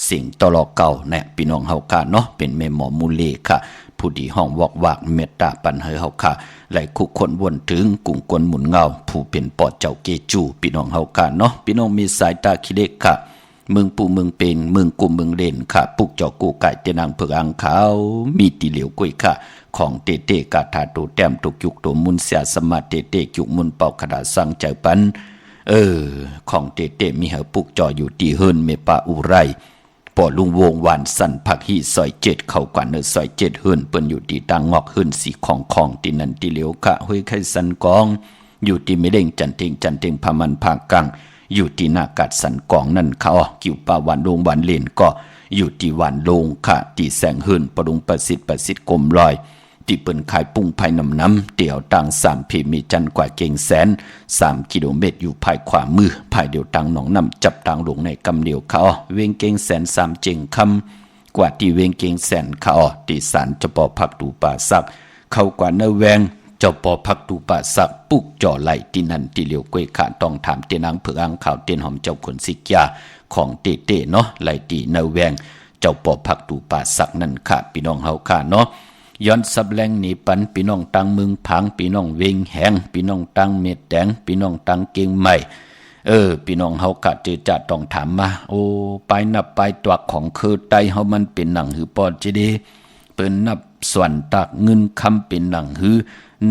สิ่งตลอเก่าแน่พี่น้องเฮาค่ะเนาะเป็นแม่หมอมูเลค่ะผู้ดีห้องวอกวากเมตตาปันเฮเฮาค่ะไหลคุกคนวนถึงกุ่งกวนหมุนเงาผู้เป็นปอดเจ้าเกจูพี่น้องเฮาค่ะเนาะพี่น้องมีสายตาคิเล็กค่ะเมืองปู่เมืองเป็นเมืองกุมเมืองเล่นค่ะปุกเจาะกูไก่เตนางเผือกอังขาวมีตีเหลียวกุ้ยค่ะของเตเตกาถาตูแต้มตุกยุกตัวมุนเสียสมาเตเตยุกมุนเป่าขดาสังใจปันของเตเตมีเหาปุกเจาะอยู่ตีเฮิรนเมปาอุไรปอลุงวงวานสันผักฮีซอย7เข้ากว่าเนซอย7เฮิรนเปิ้นอยู่ตีตังงอกเฮิรนสีของตีนันตีเหลียวค่ะห้วยไข่สันกองอยู่ตีไม่เด้งจันเต็งพามันภาคกังอยู่ที่หน้ากัดสันกองนั่นเขากิ่วป่าวันลงวันเลนก็อยู่ที่วันลงค่ะที่แสงหื่นปรุงประสิทธิ์กลมลอยที่เปิ้นขายปุ้งภายน้ำเดี่ยวตัง3พีมีจันกว่าเก่งแสน3กิโลเมตรอยู่ภายขวามือภายเดียวตังหนองน้ำจับตังลงในกำเดียวเขาเวงเก่งแสน3เจงคำกว่าที่เวงเก่งแสนเขาที่ศาลเจ้าป่อผักตูป่าสักเข้ากว่าเนแวงเจ้าปอพักตูป่าสักปุกจ่อไหลที่นั่นที่เหลียวกวยขาต้องถามเตนางเผือกอังข่าวเตนหอมเจ้าขนสิกยาของเตเนาะไหลตีเนแวงเจ้าปอพักตูป่าสักนั่นค่ะพี่น้องเฮาค่ะเนาะย้อนสับแรงหนีปันพี่น้องตังเมืองพังพี่น้องเวงแหงพี่น้องตังเม็ดแดงพี่น้องตังเก่งใหม่พี่น้องเฮากะเจอจะต้องถามมาโอ้ไปนับไปตัวของคือไตเฮามันเป็นหนังหือปอดจิดีเปิ้นนับส่วนตากเงินคำเป็นหนังหือ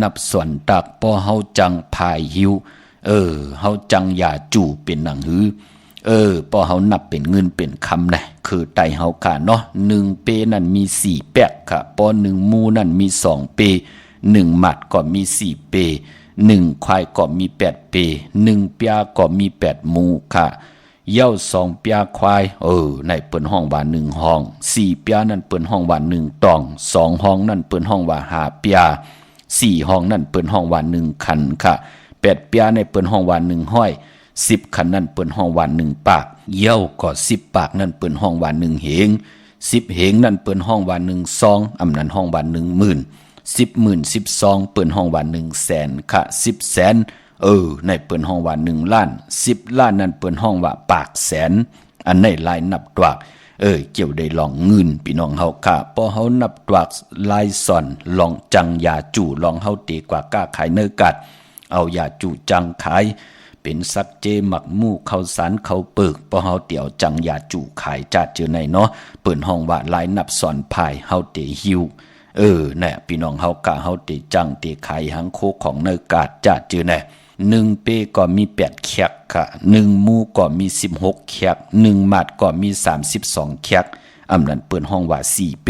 นับส่วนตากปอเฮาจังพายหิวเฮาจังอย่าจู่เป็นหนังหือปอเฮานับเป็นเงินเป็นคำนะคือไตเฮาค่ะเนาะ1เปนั่นมี4แปกค่ะปอ1มูนั่นมี2เป1หมัดก็มี4เป1ควายก็มี8เป1เปียก็มี8มูค่ะเย้า2เปียควายในเปิ้นห้องว่า1ห้อง4เปียนั่นเปิ้นห้องว่า1ตอง2ห้องนั่นเปิ้นห้องว่า5เปีย4ห้องนั่นเปิ้นห้องว่า1คันค่ะ8เปียในเปิ้นห้องว่า1ห้อย10คันนั่นเปิ้นห้องว่า1ปากเย้าก็10ปากนั่นเปิ้นห้องว่า1เหง10เหงนั่นเปิ้นห้องว่า1ซองอำนั้นห้องว่า1หมื่น10หมื่น10ซองเปิ้นห้องว่า1แสนค่ะ10แสนในเปิ้นห้องว่า1ล้าน10ล้านนั่นเปิ้นห้องว่าปากแสนอันในลายนับตวกเกี่ยวได้ลองเงินพี่น้องเฮาค่ะพอเฮานับตวกลายซ่อนลองจังยาจู่ลองเฮาตีกว่ากล้าขายเนื้อกัดเอายาจู่จังขายเป็นสักเจหมักหมู่ข้าวสารข้าวเปิกพอเฮาเตี่ยวจังยาจู่ขายจัดเจอในเนาะเปิ้นห้องว่าลายนับซ่อนภายเฮาเตหิว เนี่ยพี่น้องเฮากะเฮาติจังติไขหังโคของเนกาดจะจือแน่1เปก็มี8แคกค่ะ1หมู่ก็มี16แคก1มัดก็มี32แคกอำนั้นเปิ้นห้องว่า4เป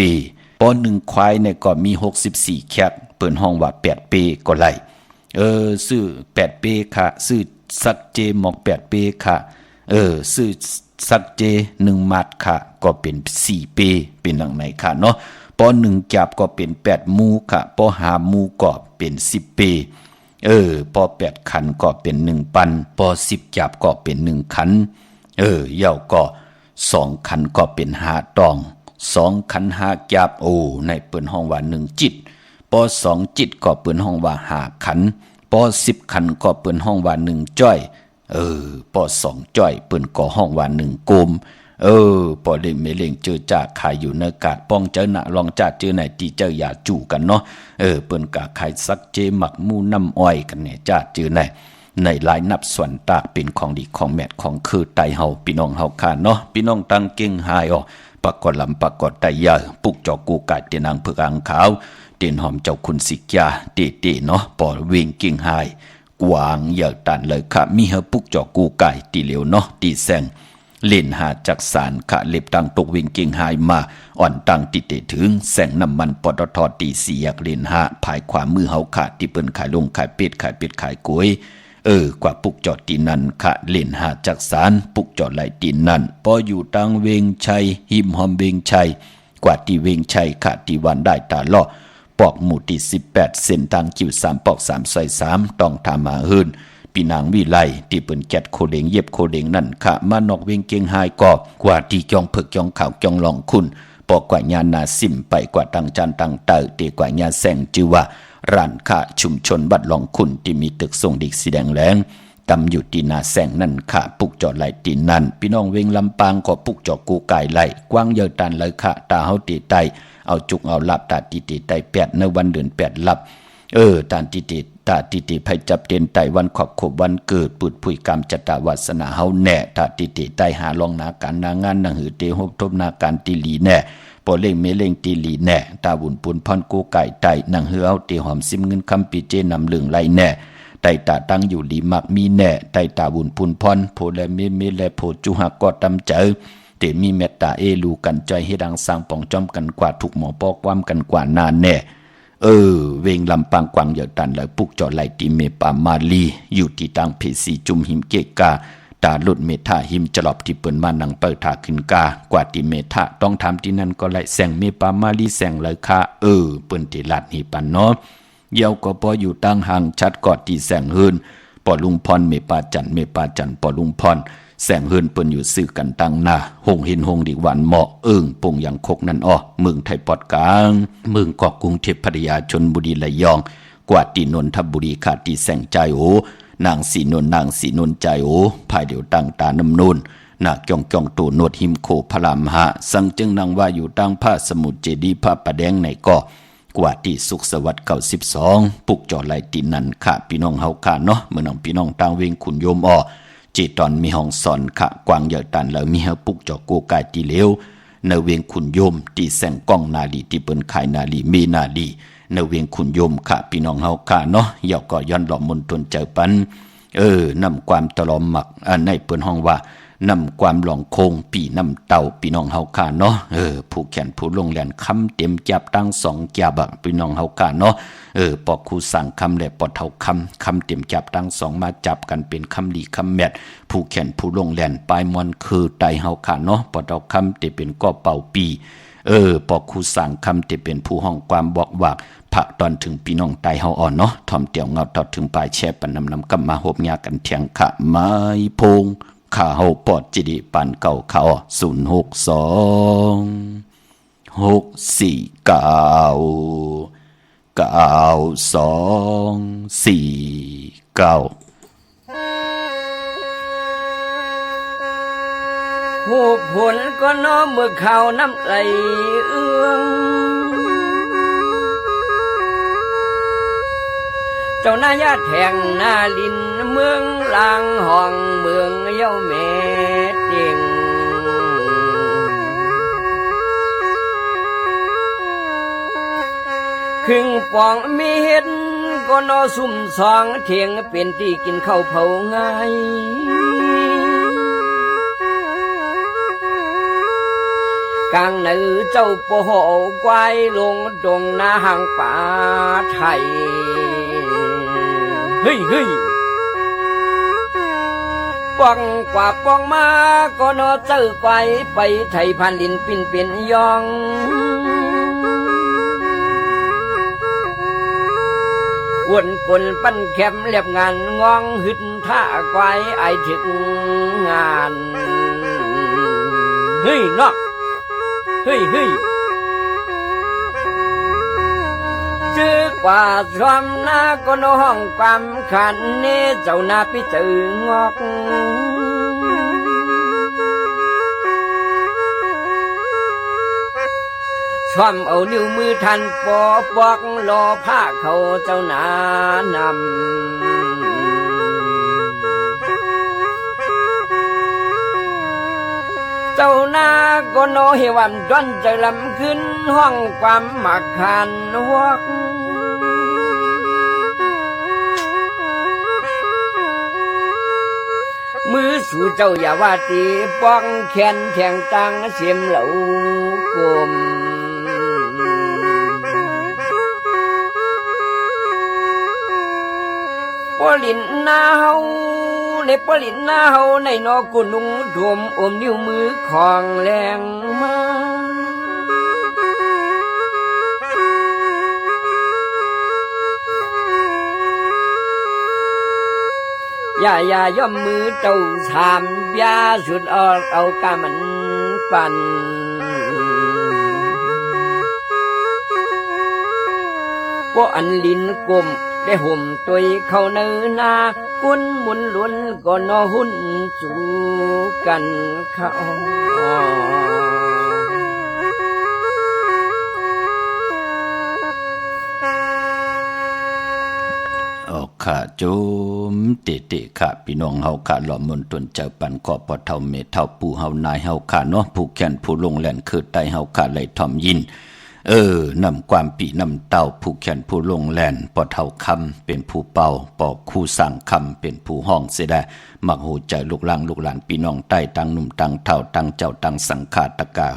ปอ1ควายเนี่ยก็มี64แคกเปิ้นห้องว่า8เปก็ไล่ซื้อ8เปค่ะซื้อสักเจหมอก8เปค่ะซื้อสักเจ1มัดค่ะก็เป็น4เปเป็นดังไหนค่ะเนาะปอ1จับก็เป็น8หมู่ค่ะปอ5หมู่ก็เป็น10เปปอ8ขันก็เป็น1ปันปอ10จับก็เป็น1ขันเหย้าก็2ขันก็เป็น5ตอง2ขัน5จับในเปิ้นห้องว่า1จิตปอ2จิตก็เปิ้นห้องว่า5ขันปอ10ขันก็เปิ้นห้องว่า1จ้อยปอ2จ้อยเปิ้นก็ห้องว่า1โกมปอเล่งไม่เล่งเจอจากขายอยู่ในกาดป้องเจอหนะลองจากเจอไหนตีเจออย่าจู่กันเนาะเปิ้นกะขายสักเจหมักมูน้ำอ้อยกันเนี่ยจากเจอไหนในหลายนับส่วนตากเป็นของดีของแมทของคือไตเฮาพี่น้องเฮาค่ะเนาะพี่น้องตั้งเก่งหายปรากฏลำปรากฏไตยาปุกจอกูกาดเตนางเผือกอังขาวเตียนหอมเจ้าคุณสิกยาเตเนาะปอเวงเก่งหายกวางเหยาตันเลยค่ะมีเฮาปุกจอกูไก่ตีเหลียวเนาะตีแซงเล่นหาจักสารขะเล็บตังตกวิ่งเก่งหายมาอ่อนตังติเตถึงแสงน้ำมันปตทตีเสียกเล่นหาภายขวามือเฮาขาดที่เปิ้นขายลงขายเป็ดขายกล้วยกว่าปุกจอดตีนั่นขะเล่นหาจักสารปุกจอดไหลตีนั่นพออยู่ตังเวงชัยหิมหอมเวงชัยกว่าตีเวงชัยขะตีวันได้ตาล่อปอกหมู่ที่18เส้นทางคิว3ปอก3ซอย3ต้องทำมาหื้นปีนางวิไลที่เปิ้นแกดโคเดงเย็บโคเดงนั่นค่ะมานอกเวงเกียงหายก็กว่าที่จองเผือกจองขาวจองลองคุณปอกกว่าญานาซิมไปกว่าตังจันตังเตอตีกว่าญาแสงจือว่าร้านค้าชุมชนบัดลองคุณที่มีตึกทรงดิกสีแดงแหลงตำอยู่ตีนาแสงนั่นค่ะปุกจอดไหลตีนั่นพี่น้องเวงลำปางก็ปุกจอดกูไก่ไหลกว้างเยอะตันเลยค่ะตาเฮาตีไตเอาจุกเอาลับตาตีไต8ในวันเดือน8ลับตาตีไผจับเตียนไตวันขอบขบวันเกิดปุดผุยกรรมจัตตาวาสนาเฮาแน่ตาตีไตหาลองนาการนางานนางหือเตหบทบนาการตีหลีแน่ปอเล่งเมเล่งตีหลีแน่ตาบุญปุนพรกูไก่ไตนางหือเอาเตหอมซิมเงินคำปีเจนำลึงไหลแน่ไตตาตั้งอยู่หลีมักมีแน่ไตตาบุญปุนพรโพแลเมแลโพจุหักก็ตำเจอเตมีเมตตาลูกันใจให้ดังสร้างป่องจอมกันกว่าทุกหมอปอความกันกว่านานแน่เวงลำปางกวางเหยาตันแล้วปุกจอไหลตีเมปามาลีอยู่ที่ตังเพสีจุมหิมเกกาตาลุดเมธาหิมจลอบที่เปิ้นมานังเปิดถาขึ้นกากว่าที่เมธาต้องทำที่นั่นก็ไหลแสงเมปามาลีแสงเลยค่ะเปิ้นที่ลัดหิปันเนาะเยาก็พออยู่ตั้งห่างชัดกอดที่แสงหืนปอลุงพรเมปาจันปอลุงพรแสงเฮินเปิ้นอยู่ซื้อกันตั้งหน้าหงเห็นหงดีหวานเหมาะปงอย่างคกนั่นเมืองไทยปอดกลางเมืองเกาะกรุงเทพพัทยาชลบุรีระยองกว่าตีนนทบุรีขาดตีแสงใจนางสีนนใจภายเดียวตั้งตาน้ำนูนนาคจ้องตูนวดหิมโคพระรามหาสังจึงนางว่าอยู่ตั้งผ้าสมุทรเจดีย์พระประแดงในเกาะกว่าที่สุขสวัสดิ์92ปุกจอไหลตีนันค่ะพี่น้องเฮาค่ะเนาะเมื่อน้องพี่น้องต่างเวงขุนโยมจีตอนมีห้องสอนขะกวางเหยาตันแล้วมีเฮาปุกจอกูกายตีเลวในเวียงขุนโยมตีแสงก้องนาลีที่เปิ้นขายนาลีมีนาลีในเวียงขุนโยมขะพี่น้องเฮาค่ะเนาะเหยาก็ย้อนหล่อมนตนเจอปันนำความตลอมหมักในเปิ้นห้องว่านำความหลองโคงปีน้ำเต่าพี่น้องเฮาค่ะเนาะผู้แขนผู้ลงแหลนคำเต็มจับตั้ง2จับพี่น้องเฮาค่ะเนาะปอกคู่สั่งคำและปอเท่าคำเต็มจับตั้ง2มาจับกันเป็นคำดีคำแมทผู้แขนผู้ลงแหลนปลายมอนคือไตเฮาค่ะเนาะปอเท่าคำเตเป็นก็เป่าปีปอกคู่สั่งคำเตเป็นผู้ห้องความบอกวากผักตอนถึงพี่น้องไตเฮาอ่อนเนาะถ่อมเตี่ยวเงาตอดถึงปลายแช่ปันนำกำมาหบยากันเถียงขะไม้พงข้าเฮาปอดจิดิปันเก่าเขา062 649 หูผลก็น้อมเมื่อเข้าน้ำไหลเอื้องเจ้านายาแทงนาลินเมืองลางห้องเมืองเย้าแม่เตียง ครึ่งปองมีเห็ดก็นอซุ่มสองเทียงเป็นที่กินข้าวเผาง่ายกลางนือเจ้าโปโหควายลงดงนาหางป่าไทยเฮ้ยเฮ้ยป้องกว่าป้องมาก็นอเจ้าควายไปไทยพันลินปิ่นเป็นยองวนกลปั้นแคมเรียบงานงองหึดท่าควายไอถึงงานเฮ้ยเนาะเฮ้ยเฮ้ยจื้อกว่าชอมนาก็นห้องความขันนี้เจ้านาพิจืองอกชอมเอานิ้วมือทันปอปอกรอผ้าเขาเจ้านานำเจ้านาก็โนเฮวันจนใจลำขึ้นห้องความหมักขันวกมือสู่เจ้าอย่าว่าตีป้องแขนแทงตังเสียมเหล่ากลมปลินนาเฮาในปลินนาเฮาในนอกุนุงดวมอมนิ้วมือของแรงมาอย่าย่อมมือเจ้าสามยาสุดออกเอากามันปั่นพวกอันลินกลมได้ห่มตัวเข้าเนื้อนากุนมุนล้วนก็นอหุ่นสู่กันเขาข้าจุมเตข้าพี่น้องเฮาข้าหล่อมนตนเจ้าปันขอพอเท่าเมเท่าปู่เฮานายเฮาข้าเนาะผู้แก่นผู้ลงแล่นคือไตเฮาข้าไหลทอมยินนำความปีนำเต่าผู้แขนผู้ลงแลนปอเท่าคำเป็นผู้เป่าปอกคู่สั่งคำเป็นผู้ห้องเสียได้มักหูใจลูกหลานพี่น้องใต้ตั้งหนุ่มตั้งเท่าตั้งเจ้าตั้งสังฆาตกา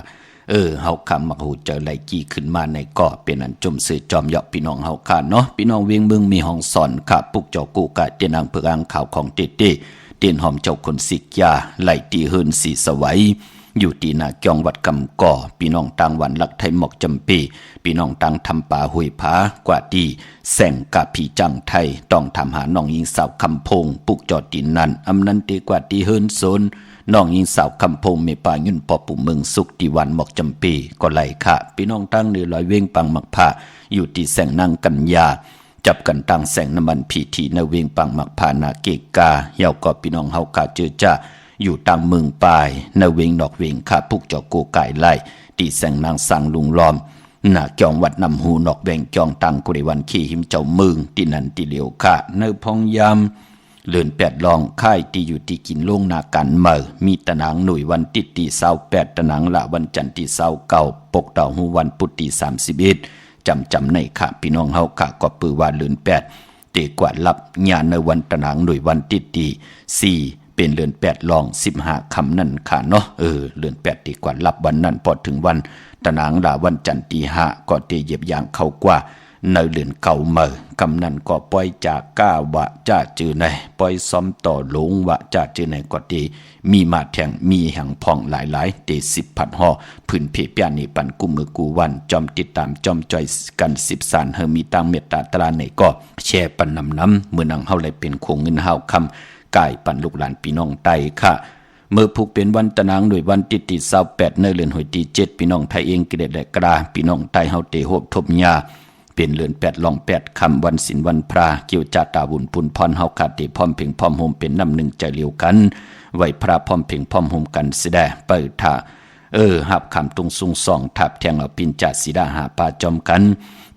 เฮาคำมักหูใจไหลกี้ขึ้นมาในก่อเป็นอันจมสื่อจอมยอกพี่น้องเฮาข้าเนาะพี่น้องเวียงเมืองมีห้องสอนข้าปุกเจ้ากูกะเตียนางเพื่ออ้างข่าวของเต้เตียนหอมเจ้าคนสิกยาไหลตีเฮินสีสวัยอยู่ที่นาเกียงวัดกำก่อพี่น้องต่างวันลักไทยหมอกจำปีพี่น้องต่างทำป่าหุยผากว่าดีแสงกะผีจังไทยต้องทำหาน้องยิงสาวคำพงปุกจอดดินนั้นอำนันตีกว่าดีเฮินโซนน้องยิงสาวคำพงเมป่ายุ่นปอปุ่มเมืองสุขดีวันหมอกจำปีก็ไหลค่ะพี่น้องตั้งเรือลอยเว้งปังหมักผ้าอยู่ที่แสงนางกัญญาจับกันตั้งแสงน้ำมันผีทีในเวียงปังหมักผ้านาเกกาเยาก็พี่น้องเฮากาเจอจ้าอยู่ต่างเมืองปลายในเวงดอกเวงข้าพุกเจ้าโกไก่ไล่ตีแสงนางสังลุงล้อมหน้าเกียงวัดนำหูนอกแวงเกียงตังกุริวันขี่หิมเจ้าเมืองตีนันตีเหลียวข้าในพองยามเลื่อน8ลองค่ายตีอยู่ตีกินลงนากันเมอมีตะนางหน่วยวันติตี28ตะนางละวันจันทร์ที่29ปกเต่าหูวันพุธที่31จำในข้าพี่น้องเฮาข้าก็ปือว่าเลื่อน8ตีกว่ารับญาณในวันตะนางหน่วยวันติตี4เป็นเรือน8ลอง15คำนั่นค่ะเนาะเรือน8ดีกว่ารับวันนั้นพอถึงวันตะนางลาวันจันทร์ที่5ก็เตเหยียบยางเข้ากว่าในเรือนเก่าเมอกำนั้นก็ปล่อยจากก้าวะจ้าจือในปล่อยซ้อมต่อหลงวะจ้าจือในก็ดีมีมาแทงมีแห่งพองหลายเต10พันห่อพื้นเพเปียนี่ปันกุมือกูวันจอมติดตามจอมจอยกัน10สานเฮมีตังเมตตาตราในก็แช่ปันน้ำเมื่อนังเฮาเลยเป็นคงเงินเฮาคำกายปันลูกหลานพี่น้องไตค่ะเมื่อผูกเป็นวันตะนางด้วยวันติ28ในเดือนหอยที่7พี่น้องไทยเองกิเลสและกราพี่น้องไตเฮาเตโหบทบญาเป็นเดือน8ลอง8คำวันศีลวันพระเกี่ยวจาตาบุญปุนพรเฮาขาดติพร้อมเพ่งพร้อมโฮมเป็นน้ำหนึ่งใจเลียวกันไว้พระพร้อมเพ่งพร้อมโฮมกันสิได้เปิดท่า หับคำตุงซุงส่องทับแทงเอาปินจัดสีดาหาปาจอมกัน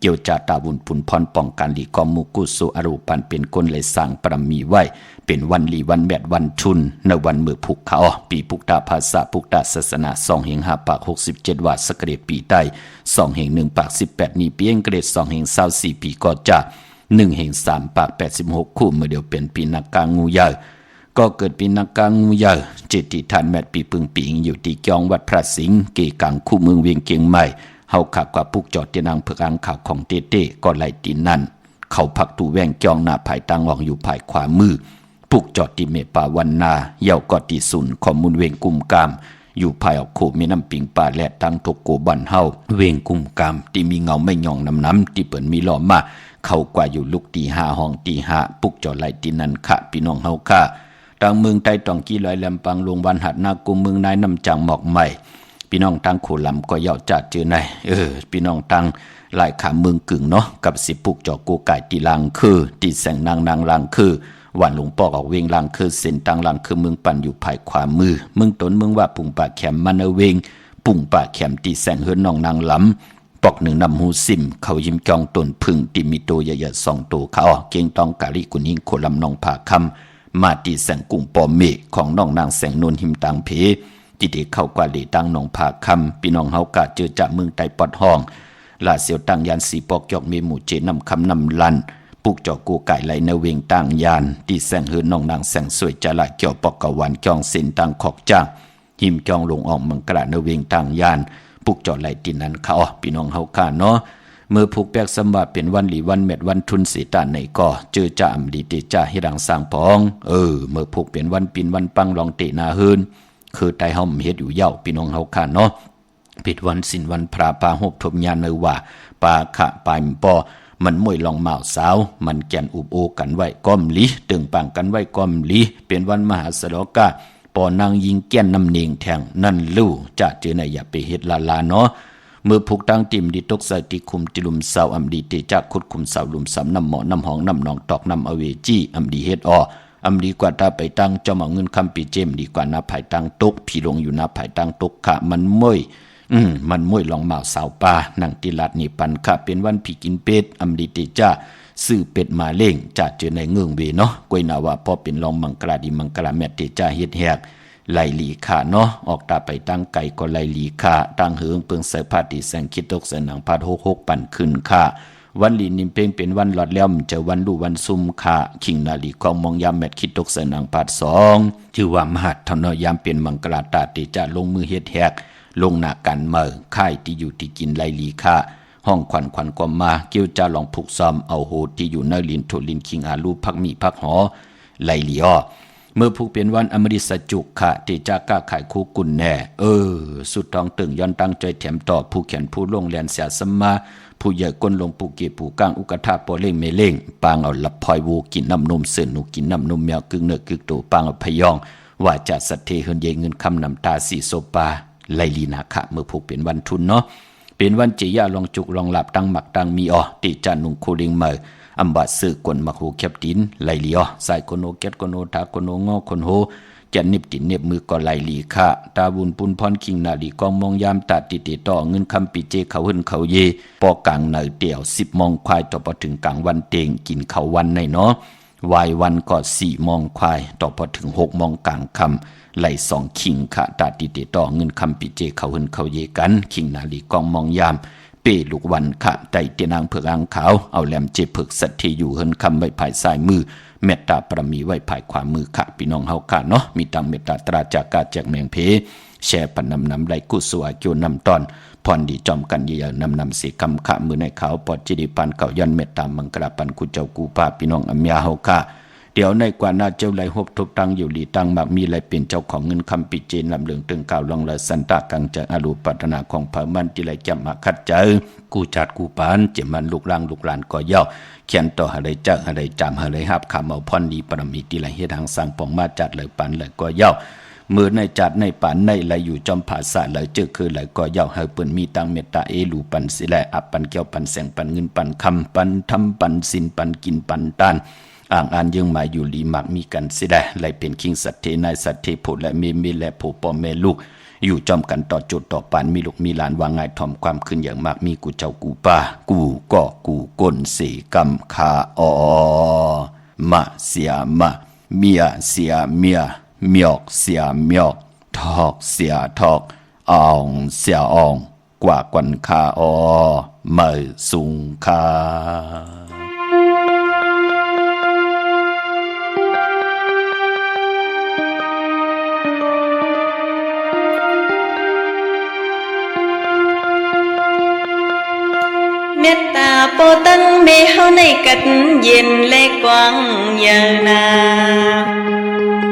เกี่ยวจาตาวุนผุนพรป้องกันหลีกอมมุกุสุอรูปันเป็นคนเลยสั่งปรมีไว้เป็นวันลีวันแมดวันทุนในวันมือผูกเขาปีปุกตาภาษาปุกตาศาสนา2 แห่ง5 ปาก 67 วัดสกเกตปีใต้2 แห่ง1 ปาก 18 นีเปียงเกรด2 แห่ง24 ปีก็จะ1 แห่ง3 ปาก 86 คู่เมื่อเดียวเป็นปีนักกางูใหญ่ก็เกิดปีนักกางูใหญ่เจติทานแมดปีปึงปีงอยู่ที่กองวัดพระสิงห์เกกังคู่เมืองเวียงเกียงใหม่เฮาขับกว่าปุกจอดที่นางเพื่อการข่าวของเต้เต้ก็ไล่ตีนั่นเขาพักตูแวงจองหน้าภายตังออกอยู่ภายขวามือปุกจอดที่เมป่าวันนาเย่าก็ตีศูนย์ข้อมูลเวงกุมกามอยู่ภายออกโคมีน้ำปิงป่าและตั้งทกโกบันเฮาเวงกุมกามที่มีเงาไม่หย่องน้ำที่เปิ่นมีล้อมาเขากว่าอยู่ลูกตี5ห้องตี5ปุกจอดไล่ตีนั่นค่ะพี่น้องเฮาค่ะทางเมืองใต้ตองกี้ลอยแหลมปังลงวันหัดนากุมเมืองนายน้ำจังหมอกใหม่พี่น้องตั้งโขลำก็เย่าจัดเจอในพี่น้องตั้งหลายขาเมืองกึ่งเนาะกับสิปุกจอกูไก่ตีลังคือตีแสงนางลังคือวันหลวงปอกออกเวงลังคือเส้นตังลังคือเมืองปั่นอยู่ภายขวามือเมืองตนเมืองว่าปุ่งป่าแขมมันเวงปุ่งป่าแขมตีแสงเฮือนน้องนางล้ำปอกหนึ่งนำหูซิมเขายิ้มจองตนพึ่งตีมีโตใหญ่ๆ2 ตัวเขาเก่งต้องกาลิกุนิงโคลำน้องผาคำมาตีแสงกุ้งปอมเมของน้องนางแสงนวลหิมตังเพที่เด็กเข้ากว่าหลีตั้งหนองผาคำพี่น้องเฮากะเจอจากเมืองไต้ปอดห้องลาเสียวตั้งยานสีปอกยอกเมหมู่เจนำคำนำลันปุกจอกูไก่ไหลในเวงตั้งยานที่แสงเฮือนน้องนางแสงสวยจะละเกี่ยวปอกกะวันจองเส้นตั้งขอกจ้างหิมจองลงออกมังกระในเวงตั้งยานปุกจอไหลตินนั้นเขาพี่น้องเฮากะเนาะเมื่อผูกแปกสมบัติเป็นวันหลีวันเม็ดวันทุนสีตาในก็เจอจ่าอำดีเตจ่าให้ดังสร้างพองเมื่อผูกเป็นวันปินวันปังลองเตนาเฮืนคือไตห้อมเฮ็ดอยู่เย่าพี่น้องเฮาค่ะเนาะปิดวันสินวันพระปาหบทมยานเนว่าปาขะปายปอมันมวยลองเมาสาวมันแก่นอุบโอกันไว้ก้อมลิตึงปังกันไว้ก้อมลิเป็นวันมหาสลกะปอนางยิงแก่นน้ำเนียงแทงนั่นลู่จะเจอในอย่าไปเฮ็ดลาเนาะเมื่อผูกตั้งติ่มดีตกใส่ติคุมติลุมเสาอำดีเตจักขุดคุมเสาลุมสำน้ำหมอน้ำหองน้ำนองตอกน้ำอเวจี้อำดีเฮ็ดอำดีกว่าถ้าไปตั้งจอมเอาเงินคำปีเจมดีกว่านาภายตั้งตกพี่ลงอยู่นาภายตั้งตกค่ะมันม่วยลองเมาสาวปานังติลัดนี่ปันค่ะเป็นวันผีกินเป็ดอำดีเตจ้าซื้อเป็ดมาเล่งจะเจอในเงื่องเวเนาะกวยนาว่าพอเป็นลองมังกราดีมังกราแม่เตจ้าเฮ็ดแหกไล่หลีขาเนาะออกตาไปตั้งไก่ก็ไล่หลีขาตั้งเหืองเปิงเสพาติแสงคิดตกเสนังพาด6ปั่นขึ้นค่ะวันลีนิมเพ่งเป็นวันหลอดแล้วมันจะวันดูวันซุ่มค่ะขิงนาลีกองมองยามแมดคิดตกเสนังพาด2ชื่อว่ามหัดทนยามเป็นมังกราตาติจะลงมือเฮ็ดแหกลงหน้ากันเมื่อค่ายที่อยู่ที่กินไล่หลีค่ะห้องขวัญก็มาเกี่ยวจะลองผูกซ้อมเอาโหที่อยู่ในลินโทลินคิงอาลูพักมีพักหอไล่หลีเมื่อผูกเป็นวันอมฤตสจุกค่ะที่จะก้าขายคู่กุนแน่สุดท้องตึงย้อนตั้งใจแถมต่อผู้เขียนผู้ลงแลนเสียสมาผู้ใหญ่ก้นลงปูเกปูก้างอุกทาปอเล่งเมเล่งปางเอาลับพลอยวูกินน้ำนมเสือหนูกินน้ำนมแมวกึ่งเนื้อกึ่งตัวปางเอาพยองว่าจะสัตเทเฮินเยเงินคำนำตาสีโซปาไลลีนาคะเมื่อผูกเป็นวันทุนเนาะเป็นวันจียาลองจุกลองหลับตั้งหมักตั้งมีติจานุงโคลิงเมออัมบาสื่อกวนมักโหแคบตินไลลีใส่คนโอเกตคนโอทาคนโองอคนโหแกนนิบตินเน็บมือก็ไลลีค่ะตาบุญปุนพรคิงนาลีกองมองยามตัดติต่อเงินคำปีเจเขาหึนเขาเยปอกลางเนยเตี่ยว10 โมงควายต่อพอถึงกลางวันเตงกินเขาวันในเนาะวายวันก็4 โมงควายต่อพอถึง6 โมงกลางคำไหล2ขิงค่ะตัดติต่อเงินคำปีเจเขาหึนเขาเยกันคิงนาลีกองมองยามเป้ลูกวันค่ะไตเตียนางเผือกอ่างขาวเอาแหลมเจ็บเผือกสัตที่อยู่เฮินคำไว้ภายซ้ายมือเมตตาประมีไว้ภายขวามือค่ะพี่น้องเฮาค่ะเนาะมีตังเมตตาตราจากกาแจกแมงเพแช่ปันนำไรกุสวาเกียวนำตอนพรดีจอมกันเยียนำสีคำค่ะมือในขาวปอดจิริปันเก่ายันเมตตามังกราปันกุเจ้ากูป้าพี่น้องอัมยาเฮาค่ะเดี๋ยวในกว่านาเจ้าไหลหบทุบตังอยู่หลีตังมักมีไหลเป็นเจ้าของเงินคำปิเจนลำเลืองตึงกล่าวลองละสันตากังจากอรูปัตนาของพระมันที่ไหลจำมาคัดเจอกูจัดกูปานเจมันลูกล่างลูกหลานก็ย่อเขียนต่อหะไรเจ้าหะไรจำหะไรหับคำเอาพรดีปรมีที่ไหลเฮ็ดทางสร้างปองมาจัดเลยปันเลยก็ย่อมือในจัดในปันในไหลอยู่จอมภาษาไหลเจอคือไหลก็ย่อให้เปิ้นมีตังเมตตาเอลูปันสิแลอับปันเกี่ยวปันแสงปันเงินปันคำปันทำปันสินปันกินปันตานอ่างอันยังหมายอยู่ลีมักมีกันสิได้ไหลเป็นคิงสัตเทนายสัตเทโพและเมและโพปอแม่ลูก อยู่จอมกันต่อจุดต่อปานมีลูกมีหลานวางง่ายถ่อมความขึ้นอย่างมากมีกูเจ้ากูป้ากูก็กูก้นสีกำคามาเสียมาเมียเสียเมียเมียกเสียเมียกทอกเสียทอกอ่องเสียอ่องกว่ากวันคาไม่สุงคาเมตตาโปตั้งเมเฮาในกัดเย็นและกว้างยาวนา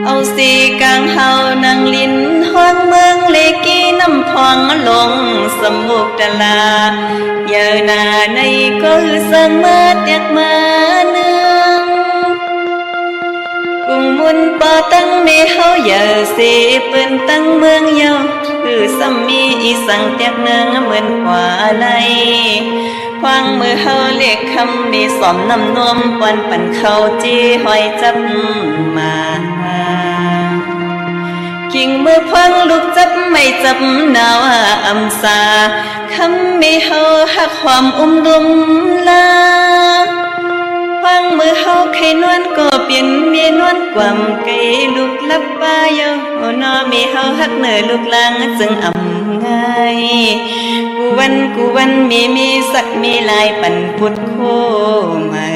เอาสีกลางเฮานังลินห้องเมืองเลกีน้ำพองลงสมุกตะลายาวนาในก็สังมาเตียกมาเนืองกุงมุนปอตั้งเมเฮาอย่าเสเปิ้นตั้งเมืองเยาคือสัมมีอีสังเตียกเนืองเหมือนกว่าในควางมือเฮาเรียกคำมีสอมน้ำนวมปอนปั่นเข้าจีหอยจับมากิ่งมือพังลูกจับไม่จับนาวอำสาคำมีเฮาหักความดุมลาควางมือเฮาไข่นวลก็เปลี่ยนเมียนวลกว่ำไก่ลูกลับป้าเยานอมีเฮาหักเหนือลูกลางจึงอำง่ายกูวันมีสักมีลายปั่นพุดโคมา